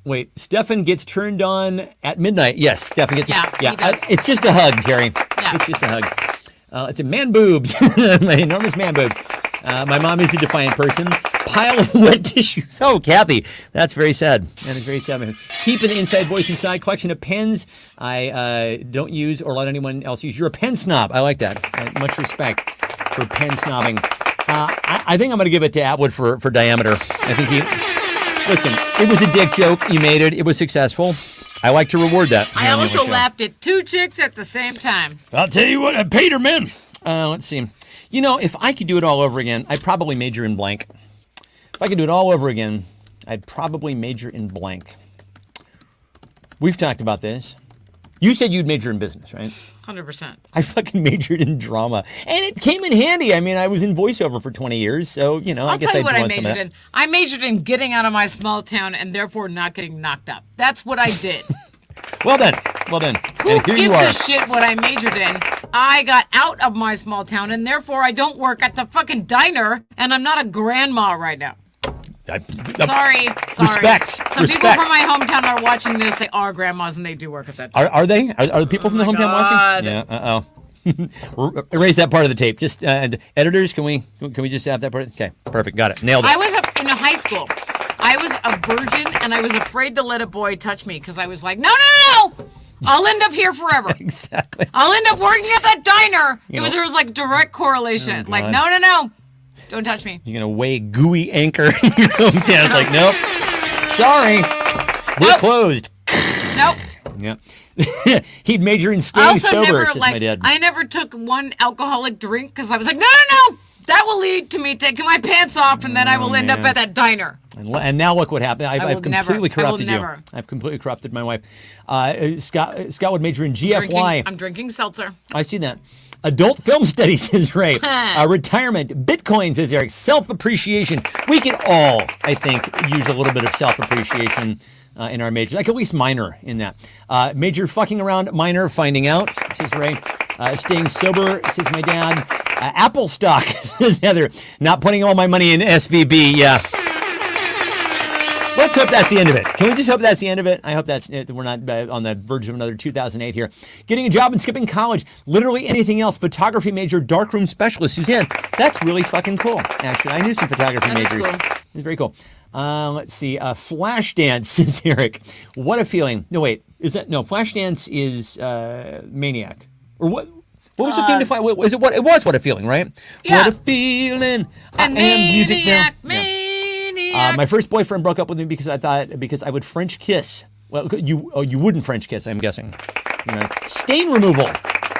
Wait. Stefan gets turned on at midnight. Yes, Stefan gets. Yeah. He does. It's just a hug, Carrie. Yeah. It's just a hug. It's a man boobs. My enormous man boobs. My mom is a defiant person. Pile of wet tissues. Oh, Kathy, that's very sad. That is very sad. Keep an inside voice inside. Collection of pens I don't use or let anyone else use. You're a pen snob. I like that. Much respect for pen snobbing. I think I'm going to give it to Atwood for diameter. I think listen, it was a dick joke. You made it. It was successful. I like to reward that. I also laughed at two chicks at the same time. I'll tell you what, I paid her, man. Let's see. You know, if I could do it all over again, I'd probably major in blank. If I could do it all over again, I'd probably major in blank. We've talked about this. You said you'd major in business, right? 100%. I fucking majored in drama. And it came in handy. I mean, I was in voiceover for 20 years, so, you know, I guess I'll tell you I'd what I want some of majored that. in. I majored in getting out of my small town and therefore not getting knocked up. That's what I did. Well done. Who And here you gives are. a shit what I majored in? I got out of my small town and therefore I don't work at the fucking diner and I'm not a grandma right now. Sorry. Respect. Some people from my hometown are watching this. They are grandmas and they do work at that time. Are they? Are the people from the hometown God. watching? Yeah. Erase that part of the tape. Just editors, can we just have that part? Okay, perfect. Got it. Nailed it. I was in high school. I was a virgin and I was afraid to let a boy touch me because I was like, no. I'll end up here forever. Exactly. I'll end up working at that diner. There was like direct correlation. Oh, like, God. no. Don't touch me. You're going to weigh gooey anchor in your hometown. It's like, nope. Sorry. We're closed. Nope. Yeah. He'd major in I staying also sober, never says my dad. I never took one alcoholic drink because I was like, no. That will lead to me taking my pants off and then I will end up man. at that diner. And now look what happened. I've completely corrupted you. never. I've completely corrupted my wife. Scott would major in GFY. I'm drinking seltzer. I see that. Adult film studies, says Ray. Retirement. Bitcoin, says Eric. Self-appreciation. We could all, I think, use a little bit of self-appreciation in our major. Like at least minor in that. Major fucking around, minor finding out, says Ray. Staying sober, says my dad. Apple stock, says Heather. Not putting all my money in SVB, yeah. Let's hope that's the end of it. Can we just hope that's the end of it? I hope that's it. We're not on the verge of another 2008 here. Getting a job and skipping college. Literally anything else. Photography major, darkroom specialist. Suzanne, that's really fucking cool, actually. I knew some photography That is majors. cool. It's very cool. Let's see. Flashdance, says Eric. What a feeling. No, wait. Is that? No, Flashdance is Maniac. Or what? What was the theme to find? Was it what? It was What a Feeling, right? Yeah. What a feeling. And I am music now. maniac. My first boyfriend broke up with me because I would French kiss. Well, you wouldn't French kiss, I'm guessing. You know. Stain removal.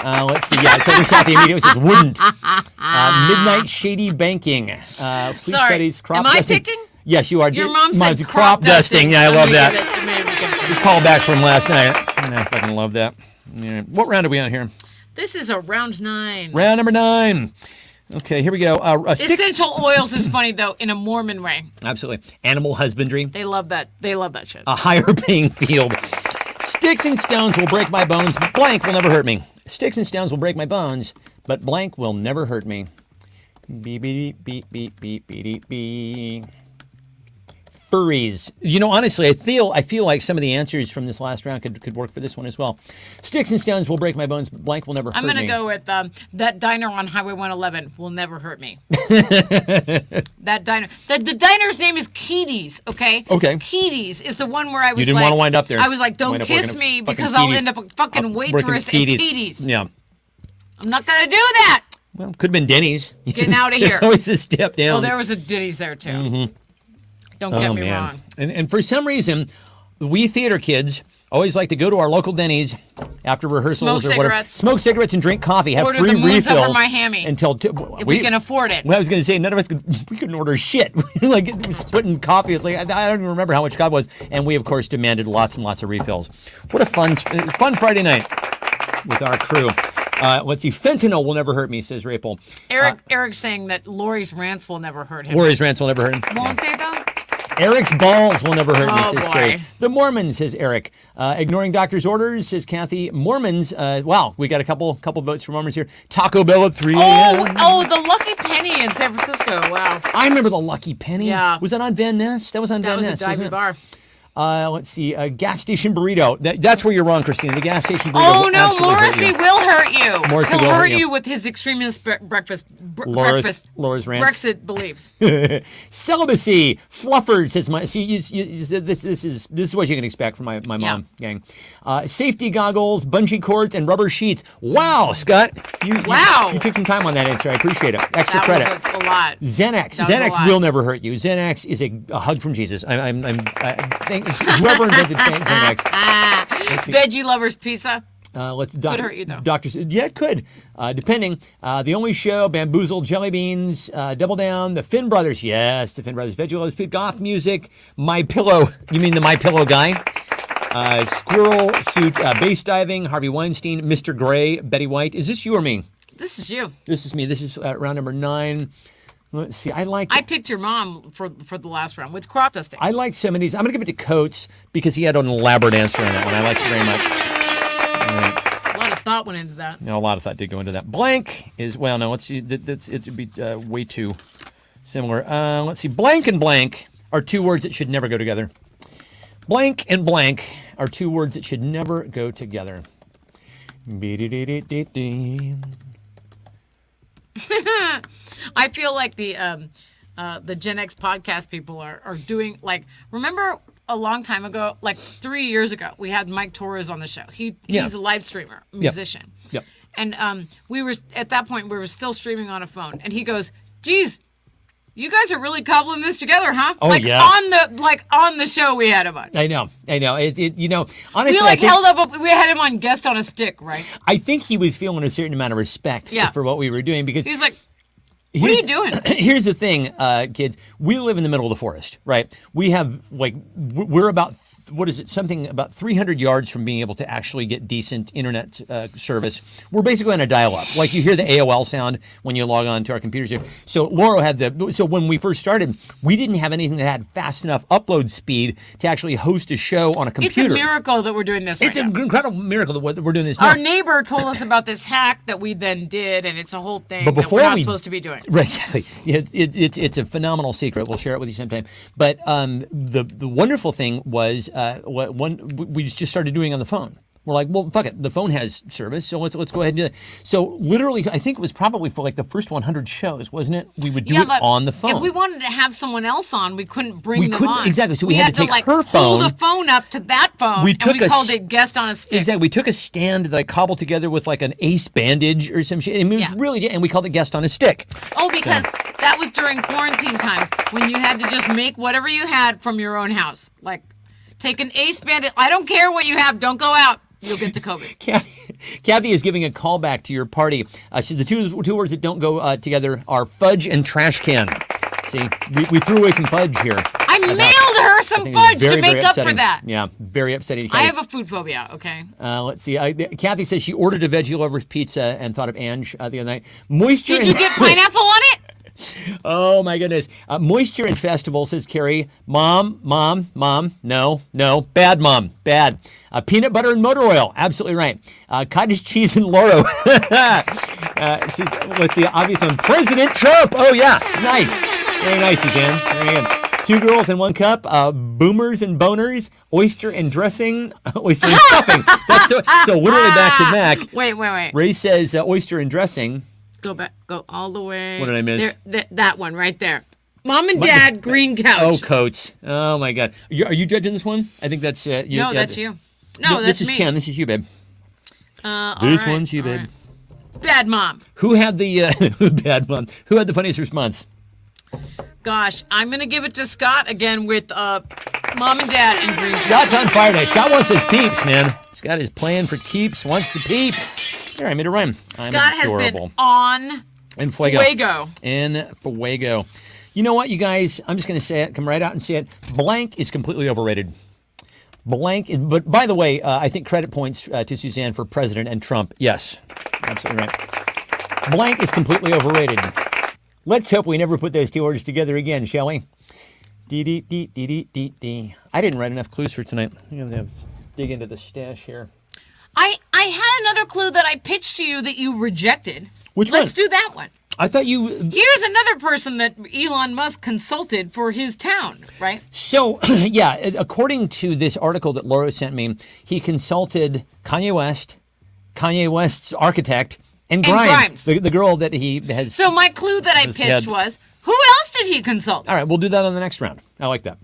Let's see. Yeah, so Kathy immediately says wouldn't. Midnight shady banking. Sleep Sorry. studies. Crop Am I dusting. picking? Yes, you are. Your mom said Mine's crop dusting. Yeah, I I'm love gonna that. give it- maybe we can- Call back from last night. I fucking love that. Yeah. What round are we on here? This is a round 9. Round number 9. Okay, here we go. A stick. Essential oils is funny though, in a Mormon way. Absolutely. Animal husbandry. They love that. They love that shit. A higher paying field. Sticks and stones will break my bones, but blank will never hurt me. Sticks and stones will break my bones, but blank will never hurt me. Beep, beep, beep, beep, beep, beep, beep, beep. Furries. You know, honestly, I feel like some of the answers from this last round could work for this one as well. Sticks and stones will break my bones, but blank will never hurt me. I'm going to go with that diner on Highway 111 will never hurt me. That diner. The diner's name is Keaty's, okay? Okay. Keaty's is the one where I was You didn't like... want to wind up there. I was like, don't Wind up kiss working me at fucking because I'll Keaty's. end up a fucking Working waitress at Keaty's. Yeah. I'm not going to do that. Well, could have been Denny's. Getting out of here. There's always a step down. Well, there was a Denny's there, too. Don't get me wrong. And for some reason, we theater kids always like to go to our local Denny's after rehearsals Smoke or whatever. cigarettes. Smoke cigarettes and drink coffee. Have Order free the moons refills over my hammy. until If we can afford it. Well, I was going to say none of us we couldn't order shit. Like splitting coffee. It's like I don't even remember how much coffee was, and we of course demanded lots and lots of refills. What a fun Friday night with our crew. Let's see. Fentanyl will never hurt me, says Rapel. Eric's saying that Lori's rants will never hurt him. Lori's rants will never hurt him. Won't they, though? Eric's balls will never hurt me, Oh, says boy. Carrie. The Mormons, says Eric. Ignoring doctor's orders, says Kathy. Mormons, wow, we got a couple votes for Mormons here. Taco Bell at 3 a.m. Oh, the Lucky Penny in San Francisco. Wow. I remember the Lucky Penny. Yeah. Was that on Van Ness? That was on That Van was Ness. a divey wasn't it? bar. Let's see. Gas station burrito. That's where you're wrong, Christina. The gas station burrito. Oh, will no, absolutely hurt Morrissey you. will hurt you. Morrissey He'll will hurt hurt you. you with his extremist breakfast. Laura's rants. Brexit beliefs. Celibacy, fluffers, says my. See, this is what you can expect from my mom gang. Safety goggles, bungee cords, and rubber sheets. Wow, Scott, you took some time on that answer. I appreciate it. Extra That credit. was a lot. Xanax. That was a Xanax lot. will never hurt you. Xanax is a hug from Jesus. I thank whoever invented Xanax. Let's see. Veggie lovers pizza. Could hurt you, though. Doctors, yeah, it could, depending. The Only Show, Bamboozled, Jelly Beans, Double Down, the Finn Brothers, yes, the Finn Brothers, Veggie Lovers, Goth Music, My Pillow. You mean the My Pillow guy? Squirrel Suit, Base Diving, Harvey Weinstein, Mr. Gray, Betty White. Is this you or me? This is you. This is me. This is round number 9. Let's see. I picked your mom for the last round with crop dusting. I like some of these. I'm going to give it to Coates because he had an elaborate answer on that one. I liked it very much. A lot of thought went into that. No, a lot of thought did go into that. Blank is, well, no, let's see. It would be way too similar. Let's see. Blank and blank are two words that should never go together. Blank and blank are two words that should never go together. I feel like the Gen X podcast people are doing, like, remember a long time ago, like 3 years ago, we had Mike Torres on the show. He's a live streamer, musician. Yep. And we were, at that point, we were still streaming on a phone. And he goes, geez, you guys are really cobbling this together, huh? Oh, like, yeah. on the show we had him on. I know. You know, honestly, We we had him on guest on a stick, right? I think he was feeling a certain amount of respect for what we were doing because he's like, what are you doing? Here's the thing, kids. We live in the middle of the forest, right? We have, like, we're about, what is it, something about 300 yards from being able to actually get decent internet service. We're basically on a dial-up. Like, you hear the AOL sound when you log on to our computers here. So Laura had so when we first started, we didn't have anything that had fast enough upload speed to actually host a show on a computer. It's a miracle that we're doing this right It's now. an incredible miracle that we're doing this now. Our neighbor told us about this hack that we then did, and it's a whole thing But that before we're not we- supposed to be doing. Right, exactly. Yeah, it's a phenomenal secret. We'll share it with you sometime. But the wonderful thing was we just started doing on the phone. We're like, well, fuck it. The phone has service, so let's go ahead and do that. So literally, I think it was probably for like the first 100 shows, wasn't it? We would do it but on the phone. If we wanted to have someone else on, we couldn't bring We them couldn't- on. exactly, so we had to take like, her hold phone. the phone up to that phone, We and took we a called s- it guest on a stick. Exactly. We took a stand that I cobbled together with like an ace bandage or some shit. And it was Yeah. really, and we called it guest on a stick. Oh, because that was during quarantine times when you had to just make whatever you had from your own house. Like, take an ace bandit. I don't care what you have. Don't go out. You'll get the COVID. Kathy is giving a call back to your party. The two words that don't go together are fudge and trash can. See, we threw away some fudge here. I mailed her some fudge to make up for that. Yeah, very upsetting. I have a food phobia, okay? Let's see. Kathy says she ordered a veggie lover's pizza and thought of Ange the other night. Moisture. Did you get pineapple on it? Oh, my goodness. Moisture and festival, says Carrie. Mom. No. Bad, Mom. Bad. Peanut butter and motor oil. Absolutely right. Cottage cheese and Loro. Let's see. Obvious one. President Trump. Oh, yeah. Nice. Very nice, Suzanne. Very good. 2 girls in 1 cup. Boomers and boners. Oyster and dressing. Oyster and stuffing. That's so literally back to back. Wait. Ray says oyster and dressing. Go back. Go all the way. What did I miss? There, that one right there. Mom and Dad, green couch. Oh, Coates. Oh, my God. Are you judging this one? I think that's you. No, that's you. No, that's this me. is Ken. This is you, babe. This one's you, babe. Right. Bad Mom. Who had the bad mom? Who had the funniest response? Gosh, I'm going to give it to Scott again with Mom and Dad and green couch. Scott's on fire today. Scott wants his peeps, man. Scott is playing for keeps, wants the peeps. Here, I made a rhyme. Scott has been on In Fuego. In Fuego. You know what, you guys? I'm just going to say it. Come right out and say it. Blank is completely overrated. But by the way, I think credit points to Suzanne for President and Trump. Yes, absolutely right. Blank is completely overrated. Let's hope we never put those 2 words together again, shall we? D. I didn't write enough clues for tonight. I'm going to have to dig into the stash here. I had another clue that I pitched to you that you rejected. Which one? Let's do that one. I thought you... Here's another person that Elon Musk consulted for his town, right? So, yeah, according to this article that Laura sent me, he consulted Kanye West's architect, and Grimes. The girl that he has... So my clue that I pitched was, who else did he consult? All right, we'll do that on the next round. I like that.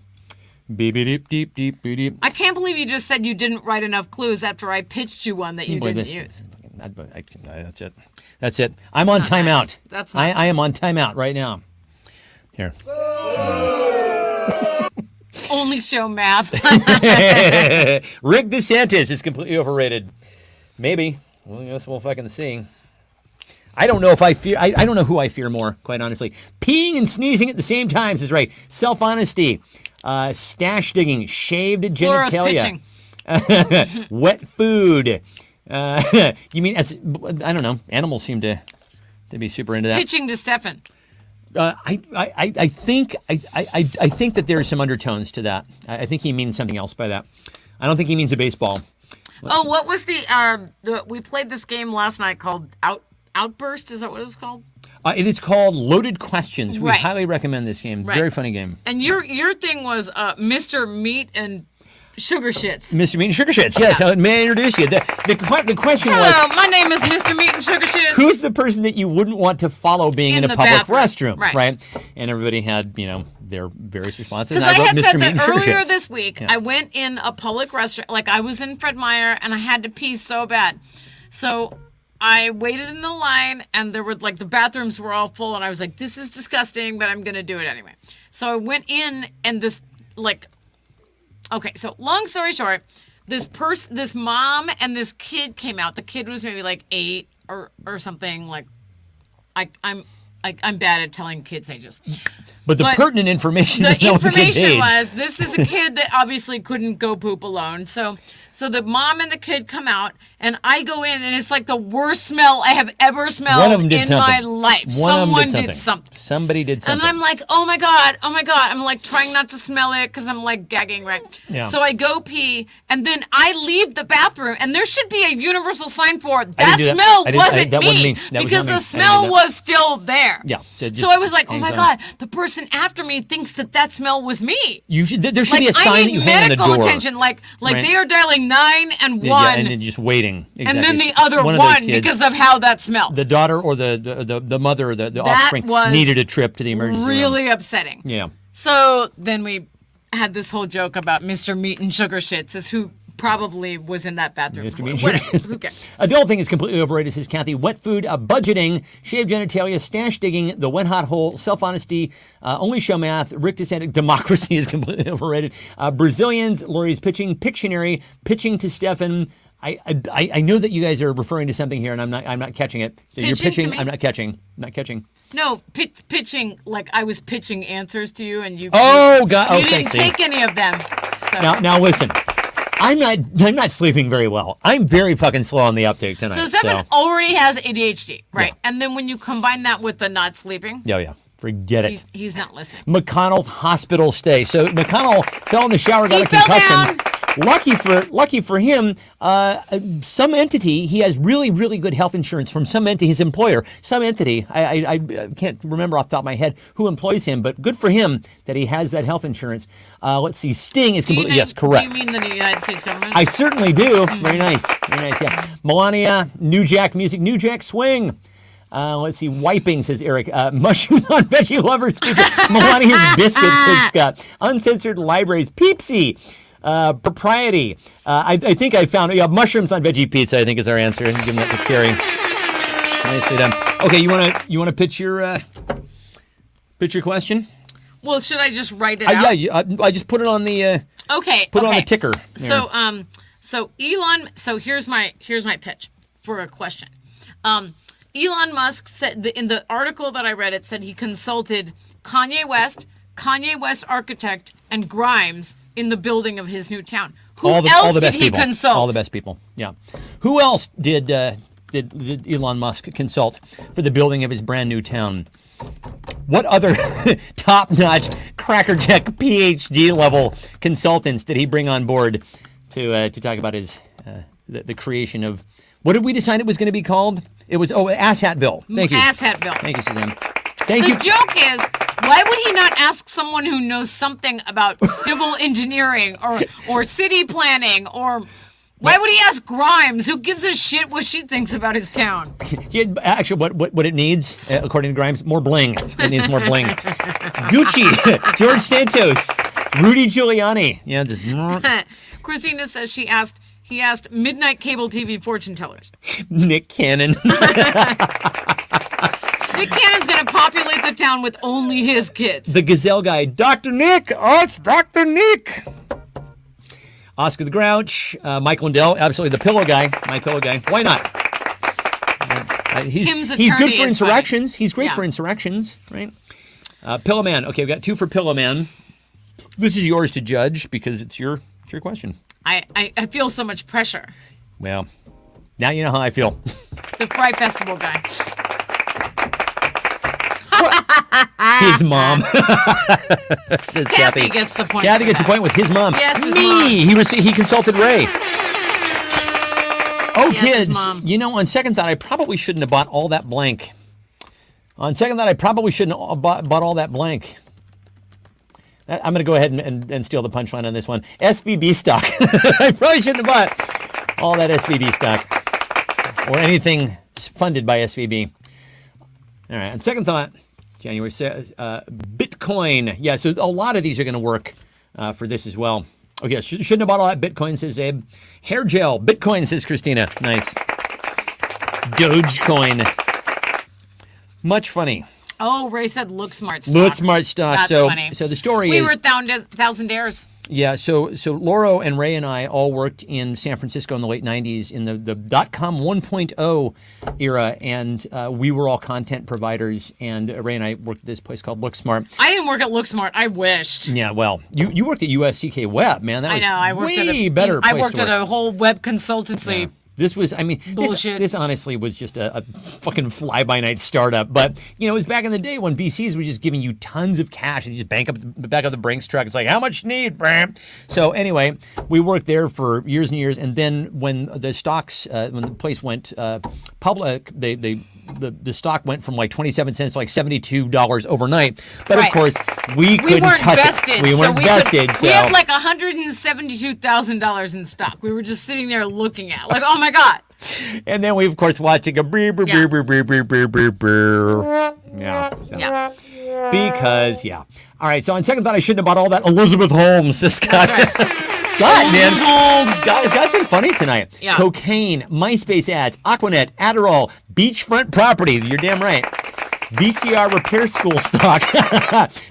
Beep. I can't believe you just said you didn't write enough clues after I pitched you one that you didn't use. That's it. I'm on timeout. Nice. That's not I am on timeout right now. Here. Only show math. Rick DeSantis is completely overrated. Maybe. Well, I guess we'll fucking see. I don't know if I fear. I don't know who I fear more, quite honestly. Peeing and sneezing at the same time is right. Self-honesty, stash digging, shaved genitalia, wet food. You mean as I don't know? Animals seem to be super into that. Pitching to Stefan. I think that there's some undertones to that. I think he means something else by that. I don't think he means a baseball. What was the we played this game last night called Outburst? Is that what it was called? It is called Loaded Questions. We Right. highly recommend this game. Right. Very funny game. And your thing was Mr. Meat and Sugar Shits. Mr. Meat and Sugar Shits. Yes, may I introduce you? The question Hello, was, my name is Mr. Meat and Sugar Shits. who's the person that you wouldn't want to follow being in a the public bathroom. restroom? Right. And everybody had, their various responses. Because And I wrote had Mr. said Meat that and Sugar earlier Shits. this week, I went in a public restaurant, like I was in Fred Meyer, and I had to pee so bad. So I waited in the line, and there were, the bathrooms were all full, and I was like, this is disgusting, but I'm going to do it anyway. So I went in, and okay, so long story short, this mom and this kid came out. The kid was maybe 8 or something. I'm bad at telling kids' ages. But the pertinent information is the not the kid's information age. was this is a kid that obviously couldn't go poop alone. So the mom and the kid come out, and I go in, and it's like the worst smell I have ever smelled One of them did in something. my life. Someone did something. Somebody did something. And I'm like, oh my God. I'm trying not to smell it because I'm gagging, right? Yeah. So I go pee, and then I leave the bathroom, and there should be a universal sign for it. I That didn't do that. smell I didn't- wasn't that wasn't me, me. That was because not me. I the didn't do smell that. was still there. Yeah. So I was like, oh my hangs God, on. the person after me thinks that smell was me. There should be a I sign that need you hang on the medical door. attention. Like Right. they are dialing 9 and 1, Yeah, and then just waiting. and Exactly. then the It's other one of one those kids. because of how that smells. The daughter or the mother or the That offspring was needed a trip to the emergency room. really upsetting. Yeah. So then we had this whole joke about Mr. Meat and Sugar Shits is who probably was in that bathroom. Mr. Meat and Sugar Whatever, Shits. who cares? Adult thing is completely overrated, says Kathy. Wet food, budgeting, shaved genitalia, stash digging, the wet hot hole, self-honesty, only show math, Rick DeSantis, democracy is completely overrated. Brazilians, Lori's pitching, Pictionary, pitching to Stefan, I know that you guys are referring to something here, and I'm not catching it. So you're Pitching to pitching. me? I'm not catching. Not catching. No, pitching like I was pitching answers to you, and you. Oh, God. You Okay, didn't see. take any of them. So. Now listen. I'm not sleeping very well. I'm very fucking slow on the uptake tonight. So Stefan already has ADHD, right? Yeah. And then when you combine that with the not sleeping, yeah. Forget it. He's not listening. McConnell's hospital stay. So McConnell fell in the shower, got a fell concussion. down. Lucky for him, some entity, he has really, really good health insurance from some entity, his employer, some entity, I can't remember off the top of my head who employs him, but good for him that he has that health insurance. Let's see, Sting is completely, yes, correct. Do you mean the United States government? I certainly do. Very nice, yeah. Melania, New Jack Music, New Jack Swing. Let's see, wiping, says Eric. Mushrooms on Veggie Lovers Pizza. Melania's Biscuits, says Scott. Uncensored Libraries, Peepsy. Propriety. I think I found mushrooms on veggie pizza. I think is our answer. Give them that to Carrie. Nicely done. Okay, you wanna pitch your question? Well, should I just write it out? Yeah. I just put it on the. Put it on the ticker. So so Elon. So here's my pitch for a question. Elon Musk said in the article that I read, it said he consulted Kanye West architect, and Grimes in the building of his new town. Who else did he consult? All the best people. Yeah. Who else did Elon Musk consult for the building of his brand new town? What other top-notch crackerjack PhD level consultants did he bring on board to talk about his the creation of what did we decide it was going to be called? It was Asshatville. Thank you. Asshatville. Thank you, Suzanne. Thank you. The joke is, why would he not ask someone who knows something about civil engineering or city planning or why would he ask Grimes? Who gives a shit what she thinks about his town? Actually, what it needs, according to Grimes, more bling. It needs more bling. Gucci, George Santos, Rudy Giuliani. Yeah, just. Christina says he asked midnight cable TV fortune tellers. Nick Cannon. Nick Cannon's going to populate the town with only his kids. The Gazelle guy, Dr. Nick. Oh, it's Dr. Nick. Oscar the Grouch, Mike Lindell, absolutely the pillow guy, my pillow guy. Why not? He's good for insurrections. Funny. He's great for insurrections, right? Pillow Man. Okay, we've got 2 for Pillow Man. This is yours to judge because it's your question. I feel so much pressure. Well, now you know how I feel. The Fry Festival guy. His mom. Says Kathy gets the point. Kathy gets the point with his mom. Yes, his mom. He consulted Ray. Oh, yes, kids. His mom. You know, on second thought, I probably shouldn't have bought all that blank. On second thought, I probably shouldn't have bought all that blank. I'm going to go ahead and steal the punchline on this one. SVB stock. I probably shouldn't have bought all that SVB stock or anything funded by SVB. All right. On second thought, January says Bitcoin. Yeah, so a lot of these are going to work for this as well. Okay, shouldn't have bought all that Bitcoin, says Abe. Hair gel. Bitcoin, says Christina. Nice. Dogecoin. Much funny. Oh, Ray said look smart stock. Look smart stock. That's funny. So the story we is... We were thousandaires. Yeah, so Lauro and Ray and I all worked in San Francisco in the late 90s in the .com 1.0 era, and we were all content providers, and Ray and I worked at this place called LookSmart. I didn't work at LookSmart. I wished. Yeah, well, you worked at USCK Web, man. That was I worked way better place I worked to work. at a whole web consultancy. Yeah. This was, I mean, this honestly was just a fucking fly-by-night startup. But, you know, it was back in the day when VCs were just giving you tons of cash and you just back up the Brinks truck. It's like, how much you need, Bram? So anyway, we worked there for years and years. And then when the stocks, when the place went public, the stock went from like 27 cents to like $72 overnight. But of course, we couldn't touch it. We weren't vested. We had like $172,000 in stock. We were just sitting there looking at, like, oh my God. And then we, of course, watching a brr, brr, brr, brr, brr, brr, brr, brr, brr. Yeah. So. Yeah. Because, yeah. All right, so on second thought, I shouldn't have bought all that Elizabeth Holmes. Scott. That's right. Scott, man. Scott's been funny tonight. Yeah. Cocaine, MySpace ads, Aquanet, Adderall, beachfront property. You're damn right. VCR repair school stock.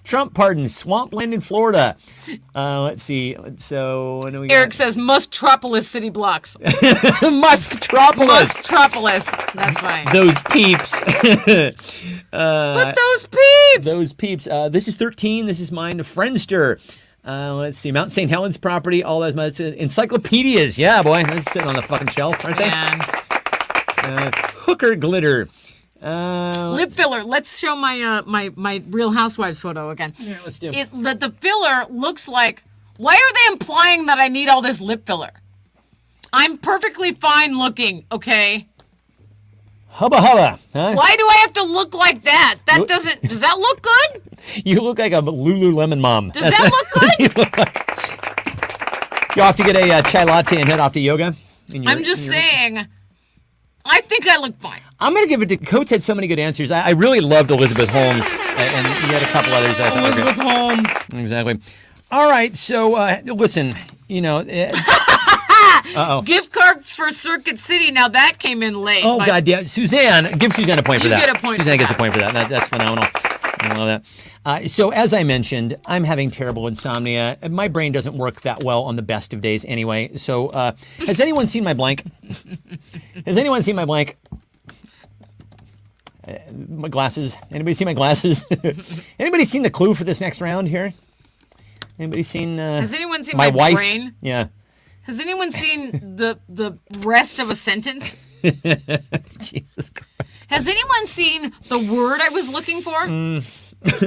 Trump pardon. Swampland in Florida. Let's see. So when do we Eric got? says Musktropolis city blocks. Musktropolis. Musktropolis. That's funny. Those peeps. But those peeps. Those peeps. This is 13. This is mine. Friendster. Let's see. Mount St. Helens property. All those encyclopedias. Yeah, boy. Those are sitting on the fucking shelf, aren't they? Man. Hooker glitter. Lip filler. Let's show my my Real Housewives photo again. Yeah, let's do. The filler looks like. Why are they implying that I need all this lip filler? I'm perfectly fine looking. Okay. Hubba hubba. Huh? Why do I have to look like that? That doesn't. Does that look good? You look like a Lululemon mom. Does that look good? You off to get a chai latte and head off to yoga? I'm just saying. I think I look fine. I'm going to give it to Coates. Had so many good answers. I really loved Elizabeth Holmes, and you had a couple others. I thought were Elizabeth Holmes. good. Exactly. All right. So listen, Gift card for Circuit City. Now that came in late. Oh but God, yeah. Suzanne, give Suzanne a point for You that. get a point Suzanne for gets a that. point for that. That's phenomenal. I love that. So as I mentioned, I'm having terrible insomnia. My brain doesn't work that well on the best of days anyway. So has anyone seen my blank? Has anyone seen my blank? My glasses. Anybody see my glasses? Anybody seen the clue for this next round here? Anybody seen? Has anyone seen my my wife? brain? Yeah. Has anyone seen the rest of a sentence? Jesus Christ. Has anyone seen the word I was looking for?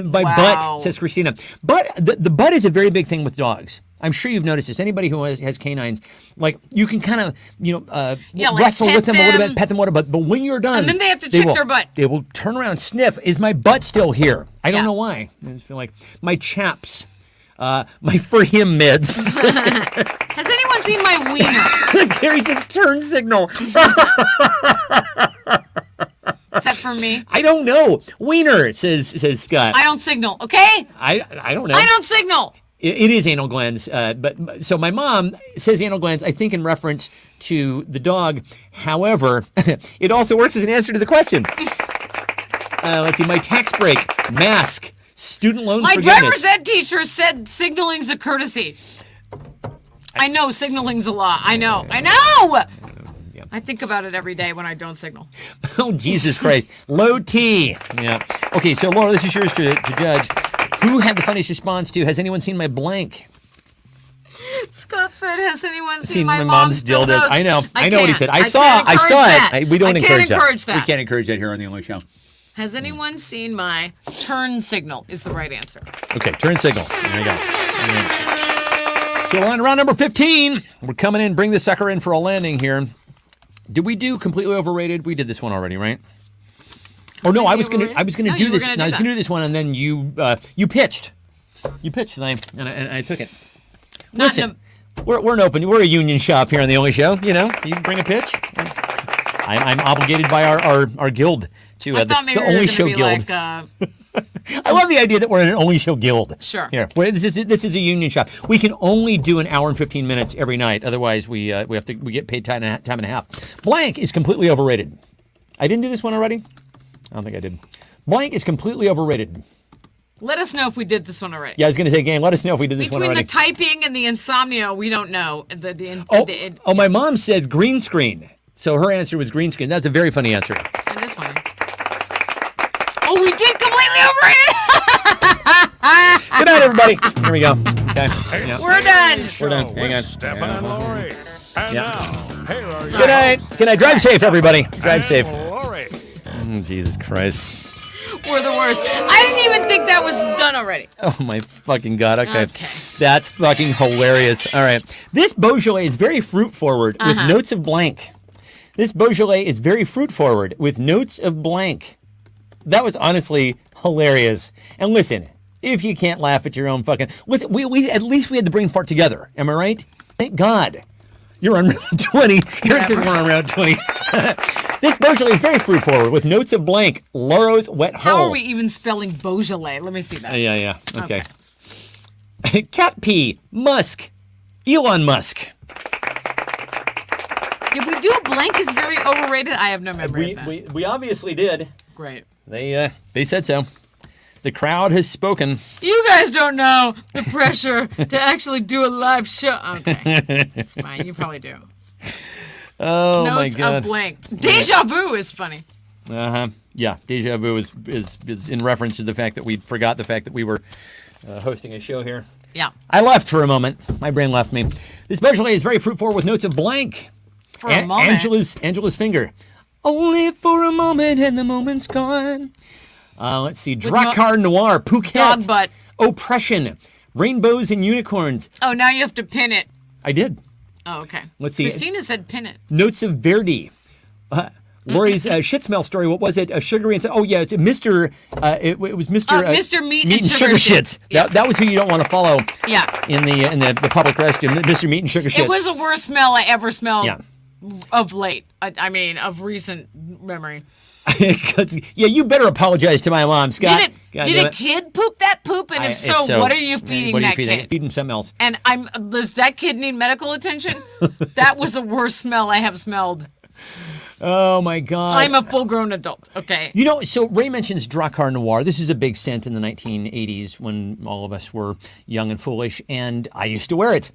My Wow. butt, says Christina. But the butt is a very big thing with dogs. I'm sure you've noticed this. Anybody who has canines, like you can kind of, Yeah, like wrestle pet with them a little them. bit, pet them a little bit. But when you're done, And then they have to check will- their butt. They will turn around and sniff. Is my butt still here? I don't Yeah. know why. I just feel like my chaps, my for him meds. Has anyone seen my wiener? Gary says turn signal. Is that for me? I don't know. Wiener, says Scott. I don't signal, okay? I don't know. I don't signal. It is anal glands, but so my mom says anal glands, I think in reference to the dog. However, it also works as an answer to the question. Let's see, my tax break, mask, student loan My forgiveness. driver's ed teacher said signaling's a courtesy. I know signaling's a law. I know. Yeah. I think about it every day when I don't signal. Oh, Jesus Christ. Low T. Yeah. Okay, so Laura, this is yours to judge. Who had the funniest response to, has anyone seen my blank? Scott said, has anyone Seen seen my mom's dildos. I know what he said. I saw can't encourage it. We don't encourage that. We can't encourage that here on the Only Show. Has anyone seen my turn signal is the right answer. Okay, turn signal. There you go. All right. So on round number 15, we're coming in, bring the sucker in for a landing here. Did we do completely overrated? We did this one already, right? Or no, I was gonna No, do you were this. gonna No, I do was gonna that. do this one, and then you pitched. You pitched, and I took it. Not Listen, we're an open, we're a union shop here on the Only Show. You know, you bring a pitch. I'm obligated by our guild to I thought maybe the we were Only going Show to be Guild. like, I love the idea that we're an Only Show Guild. Sure. Here, this is a union shop. We can only do an hour and 15 minutes every night. Otherwise, we get paid time and a half. Blank is completely overrated. I didn't do this one already. I don't think I did. Blank is completely overrated. let us know if we did this one already. Yeah, I was going to say, gang, let us know if we did this one Between already. the typing and the insomnia, we don't know. Oh, my mom said green screen. So her answer was green screen. That's a very funny answer. It is funny. Oh, we did completely overrated. Good night, everybody. Here we go. Okay. Yeah. We're done. We're done. Hang on. With Stefan and Lori. And Yeah. now, here are your Good night. hosts, Good night. Drive safe, everybody. Drive safe. Lori. Jesus Christ. We're the worst. I didn't even think that was done already. Oh my fucking God. Okay. Okay. That's fucking hilarious. All right. This Beaujolais is very fruit forward with notes of blank. This Beaujolais is very fruit forward with notes of blank. That was honestly hilarious. And listen, if you can't laugh at your own fucking, listen, we at least we had the brain fart together. Am I right? Thank God. You're on round 20. Eric says we're on round 20. This Beaujolais is very fruit forward with notes of blank. Laura's wet hole. How are we even spelling Beaujolais? Let me see that. Yeah. Okay. Cat pee. Musk. Elon Musk. Did we do a blank is very overrated? I have no memory of that. We obviously did. Great. They said so. The crowd has spoken. You guys don't know the pressure to actually do a live show. Okay, it's fine. You probably do. Oh Notes my God. of blank. Deja vu is funny. Yeah, deja vu is in reference to the fact that we forgot the fact that we were hosting a show here. Yeah. I left for a moment. My brain left me. This Beaujolais is very fruitful with notes of blank. For a moment. Angela's finger. Only for a moment and the moment's gone. Let's see. Drakkar Noir. Phuket. Dog butt. Oppression. Rainbows and unicorns. Oh, now you have to pin it. I did. Oh, okay. Let's see. Christina said pin it. Notes of Verdi. Lori's shit smell story. What was it? Sugary and oh yeah, it's Mr. It was Mr. Mr. Meat and Sugar Shits. Yeah. That was who you don't want to follow. Yeah. In the public restroom, Mr. Meat and Sugar Shits. It was the worst smell I ever smelled. Yeah. Of late. I mean, of recent memory. Yeah, you better apologize to my mom, Scott. Did a kid poop that poop? And if so, what are you feeding that kid? Feed him something else. And does that kid need medical attention? That was the worst smell I have smelled. Oh my God. I'm a full-grown adult. Okay. You know, so Ray mentions Drakkar Noir. This is a big scent in the 1980s when all of us were young and foolish, and I used to wear it.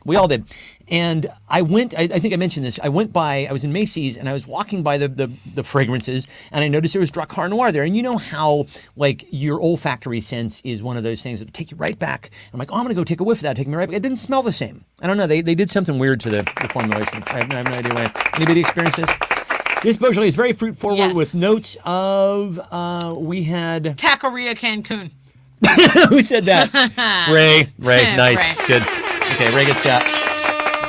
We all did. And I went, I think I mentioned this, I was in Macy's, and I was walking by the fragrances, and I noticed there was Drakkar Noir there. And you know how, like, your olfactory sense is one of those things that take you right back. I'm like, oh, I'm going to go take a whiff of that, take me right back. It didn't smell the same. I don't know. They did something weird to the formulation. I have no idea why. Anybody experience this? This Beaujolais is very fruit forward with notes of, we had... Taqueria Cancun. Who said that? Ray, nice, Ray. Good. Okay, Ray gets that.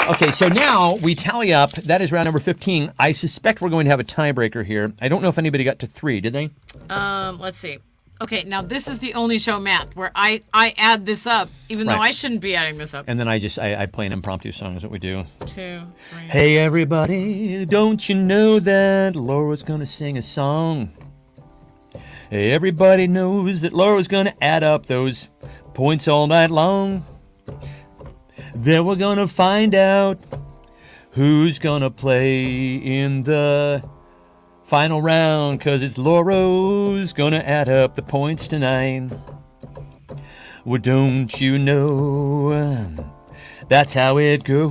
Okay, so now we tally up. That is round number 15. I suspect we're going to have a tiebreaker here. I don't know if anybody got to 3, did they? Let's see. Okay, now this is the only show math where I add this up, even though I shouldn't be adding this up. And then I play an impromptu song is what we do. 2, 3. Hey everybody, don't you know that Laura's gonna sing a song? Hey, everybody knows that Laura's gonna add up those points all night long. Then we're gonna find out who's gonna play in the final round, 'cause it's Laura's gonna add up the points tonight. Well, don't you know that's how it goes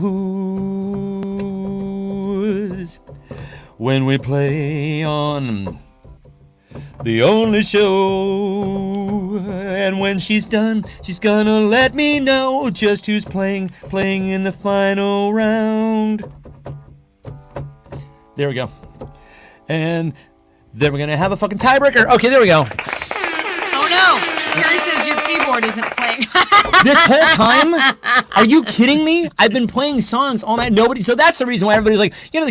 when we play on the only show. And when she's done, she's gonna let me know just who's playing in the final round. There we go. And then we're going to have a fucking tiebreaker. Okay, there we go. Oh, no. Carrie says your keyboard isn't playing. This whole time? Are you kidding me? I've been playing songs all night. So that's the reason why everybody's like, the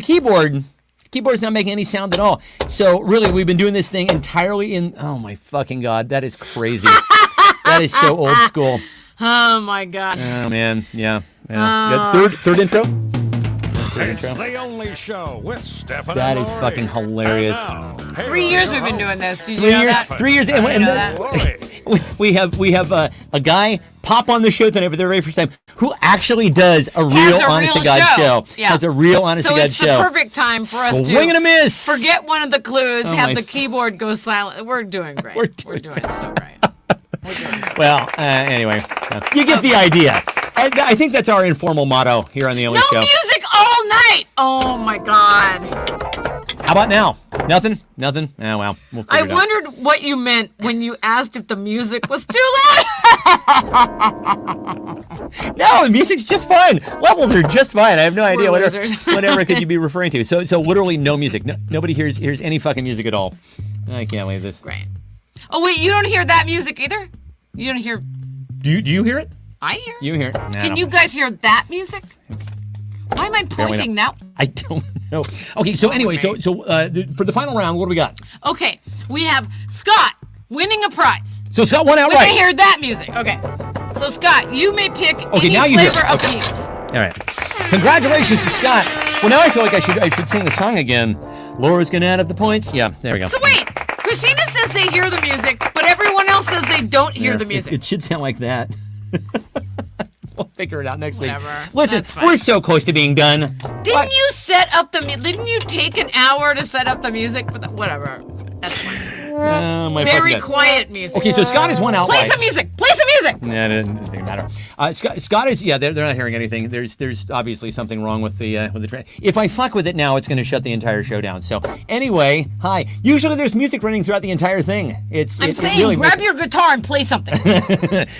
keyboard's not making any sound at all. So really, we've been doing this thing entirely in, oh my fucking God, that is crazy. That is so old school. Oh, my God. Oh, man. Yeah. Third intro? It's the only show with Stefan That and is Lori. fucking hilarious. And now, here 3 are years your we've been doing hosts, this. Did you know that? 3 years. And, didn't know that. Lori. we have a guy pop on the show tonight for the very first time who actually does a real honest to God show. Yeah. Has a real honest to So God it's show. the perfect time for us Swing and a to miss. forget one of the clues, Oh, have my the keyboard go silent. We're doing great. We're We're doing doing so great. We're doing so Well, anyway, you get the idea. I think that's our informal motto here on the Only No Show. music all night. Oh my God. How about now? Nothing? Oh well. We'll I figure it out. wondered what you meant when you asked if the music was too loud. No, the music's just fine. Levels are just fine. I have no idea We're whatever, losers. whatever could you be referring to. So literally no music. Nobody hears any fucking music at all. I can't believe this. Great. Oh wait, you don't hear that music either? You don't hear? Do you hear it? I hear. You hear it? Nah, Can no. you guys hear that music? Why am I pointing now? I don't know. Okay, so anyway, so for the final round, what do we got? Okay, we have Scott winning a prize. So Scott won When outright. I hear that music. Okay. So Scott, you may pick any now you hear flavor it. of Okay. peas. All right. Congratulations to Scott. Well, now I feel like I should sing the song again. Laura's gonna add up the points. Yeah, there we go. So wait, Christina says they hear the music, but everyone else says they don't hear the music. It should sound like that. We'll figure it out next Whatever. week. Listen, That's fine. we're so close to being done. Didn't you set up the? Didn't you take an hour to set up the music? For whatever. That's fine. My Very fucking God. quiet music. Okay, so Scott is one out. Play some music. Play some music. Nah, it doesn't matter. Scott is they're not hearing anything. There's obviously something wrong with the. If I fuck with it now, it's going to shut the entire show down. So anyway, hi. Usually there's music running throughout the entire thing. I'm saying, grab your guitar and play something.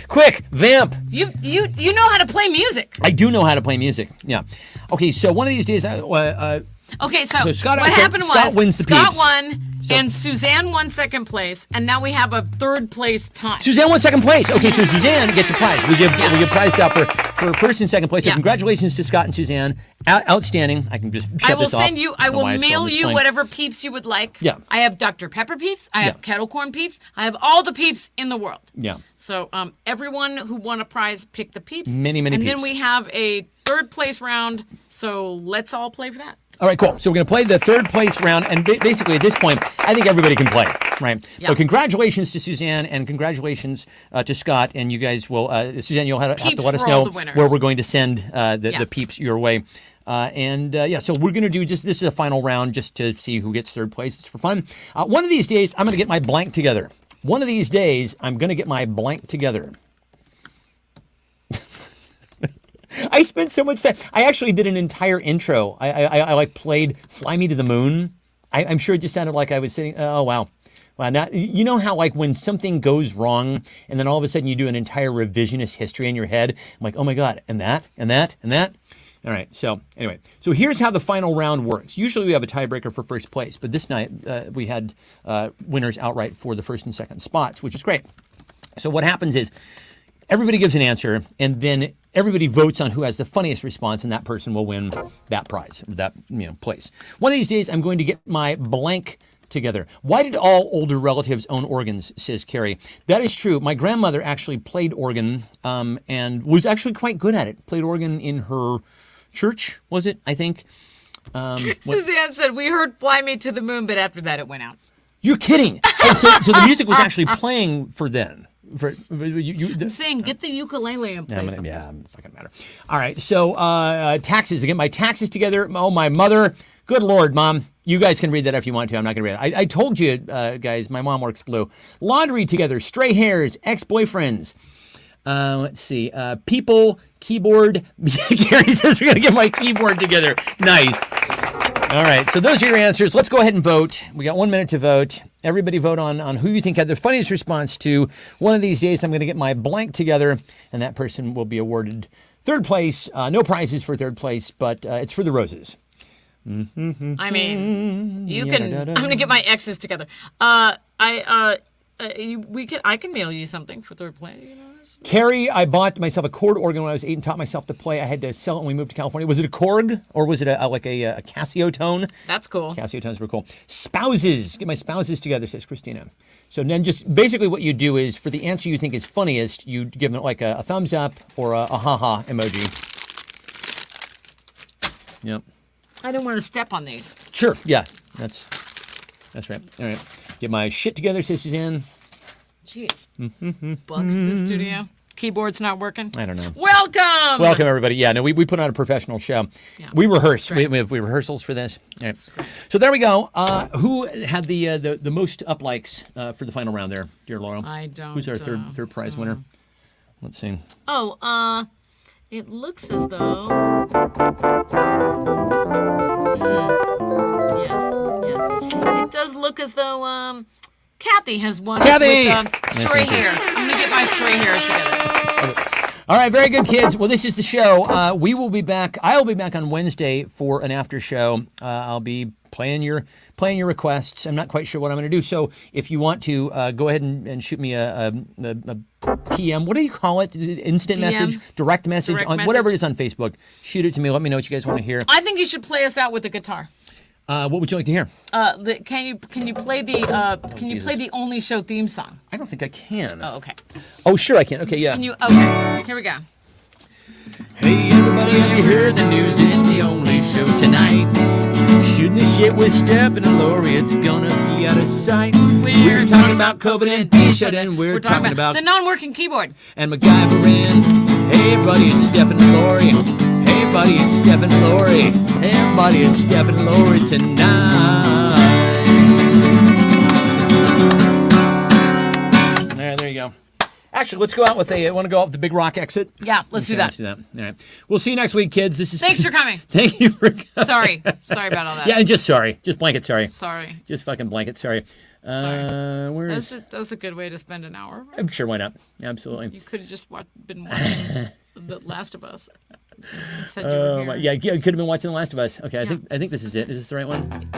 Quick, vamp. You know how to play music. I do know how to play music. Yeah. Okay, so one of these days, Okay, so Scott, what happened Scott wins the Scott peeps. won, and Suzanne won second place, and now we have a third place tie. Suzanne won second place. Okay, so Suzanne gets a prize. We give prizes out for first and second place. So Yeah. congratulations to Scott and Suzanne. Outstanding. I can just shut this off. I will mail you whatever peeps you would like. Yeah. I have Dr. Pepper peeps. I have Yeah. kettle corn peeps. I have all the peeps in the world. Yeah. So everyone who won a prize picked the peeps. Many and peeps. then we have a third place round. So let's all play for that. All right, cool. So we're going to play the third place round, and basically at this point, I think everybody can play, right? Yeah. So congratulations to Suzanne, and congratulations to Scott, and you guys will, Suzanne, you'll have to Peeps let us for all know the winners. where we're going to send the Yeah. peeps your way. So we're going to do this is a final round just to see who gets third place. It's for fun. One of these days, I'm going to get my blank together. One of these days, I'm going to get my blank together. I spent so much time. I actually did an entire intro. I like played "Fly Me to the Moon." I'm sure it just sounded like I was sitting. Oh wow, wow! Now you know how like when something goes wrong, and then all of a sudden you do an entire revisionist history in your head. I'm like, oh my god, and that, and that, and that. All right. So anyway, so here's how the final round works. Usually we have a tiebreaker for first place, but this night we had winners outright for the first and second spots, which is great. So what happens is everybody gives an answer, and then everybody votes on who has the funniest response, and that person will win that prize, that place. One of these days, I'm going to get my blank together. Why did all older relatives own organs, says Carrie. That is true. My grandmother actually played organ and was actually quite good at it. Played organ in her church, was it, I think? Suzanne said, we heard Fly Me to the Moon, but after that it went out. You're kidding. Oh, so the music was actually playing for then. I'm saying get the ukulele and play something. Yeah, it doesn't matter. All right, so taxes. Again, my taxes together. Oh, my mother. Good Lord, Mom. You guys can read that if you want to. I'm not going to read it. I told you, guys, my mom works blue. Laundry together. Stray hairs. Ex-boyfriends. Let's see. People, keyboard. Gary says we're going to get my keyboard together. Nice. All right, so those are your answers. Let's go ahead and vote. We got 1 minute to vote. Everybody vote on who you think had the funniest response to one of these days. I'm going to get my blank together, and that person will be awarded third place. No prizes for third place, but it's for the roses. I mean, you can. I'm gonna get my exes together. I can mail you something for third place. You know? Carrie, I bought myself a chord organ when I was 8 and taught myself to play. I had to sell it when we moved to California. Was it a Korg or was it like a Casio tone? That's cool. Casio tones were cool. Spouses, get my spouses together, says Christina. So then just basically what you do is for the answer you think is funniest, you give them like a thumbs up or a ha-ha emoji. Yep. I didn't want to step on these. Sure, yeah, that's right. All right, get my shit together, says Suzanne. Jeez. Bugs in the studio. Keyboard's not working. I don't know. Welcome, everybody. Yeah, no, we put on a professional show. Yeah. We rehearse. Right. We have rehearsals for this. All right. That's great. So there we go. Who had the most up likes for the final round there, dear Laurel? I don't. Who's our third prize winner? Let's see. Oh, it looks as though. Yes. It does look as though Kathy has won Kathy! with stray hairs. I'm gonna get my stray hairs together. All right, very good, kids. Well, this is the show. We will be back. I'll be back on Wednesday for an after show. I'll be playing your requests. I'm not quite sure what I'm going to do. So if you want to, go ahead and shoot me a PM. What do you call it? Instant DM? message? Direct message? Direct on whatever it message. is on Facebook. Shoot it to me. Let me know what you guys want to hear. I think you should play us out with the guitar. What would you like to hear? Can you play the Only Show theme song? I don't think I can. Oh, okay. Oh, sure I can. Okay, yeah. Can you? Okay. Here we go. Hey everybody, have you heard the news? It's the only show tonight. Shooting the shit with Steph and Lori, it's gonna be out of sight. We're talking about COVID and being shut in. We're talking about the non-working keyboard. and MacGyver. Hey everybody, it's Steph and Lori. Hey everybody, it's Steph and Lori. Hey everybody, it's Steph and Lori tonight. Actually, let's go out with want to go out with the big rock exit? Yeah, let's do that. All right. We'll see you next week, kids. This is Thanks for coming. Thank you for coming. Sorry about all that. Yeah, and just sorry. Just blanket sorry. Sorry. Just fucking blanket sorry. Where is... That was a good way to spend an hour. I'm sure, why not? Absolutely. You could have just been watching The Last of Us. And said you were here. Yeah, you could have been watching The Last of Us. Okay, I think this is it. Is this the right one?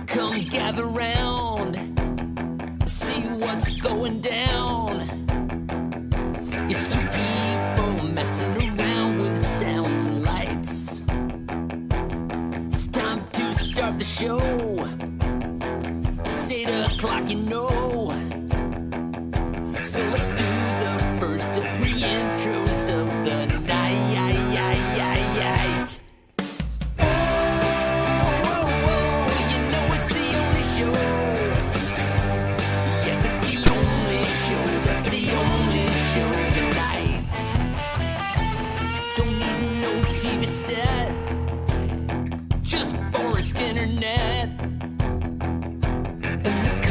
Come gather round, see what's going down. It's two people messing around with sound and lights. It's time to start the show. It's 8 o'clock, you know. So let's do the first of 3 intros of the night. TV set, just Forest Internet, and the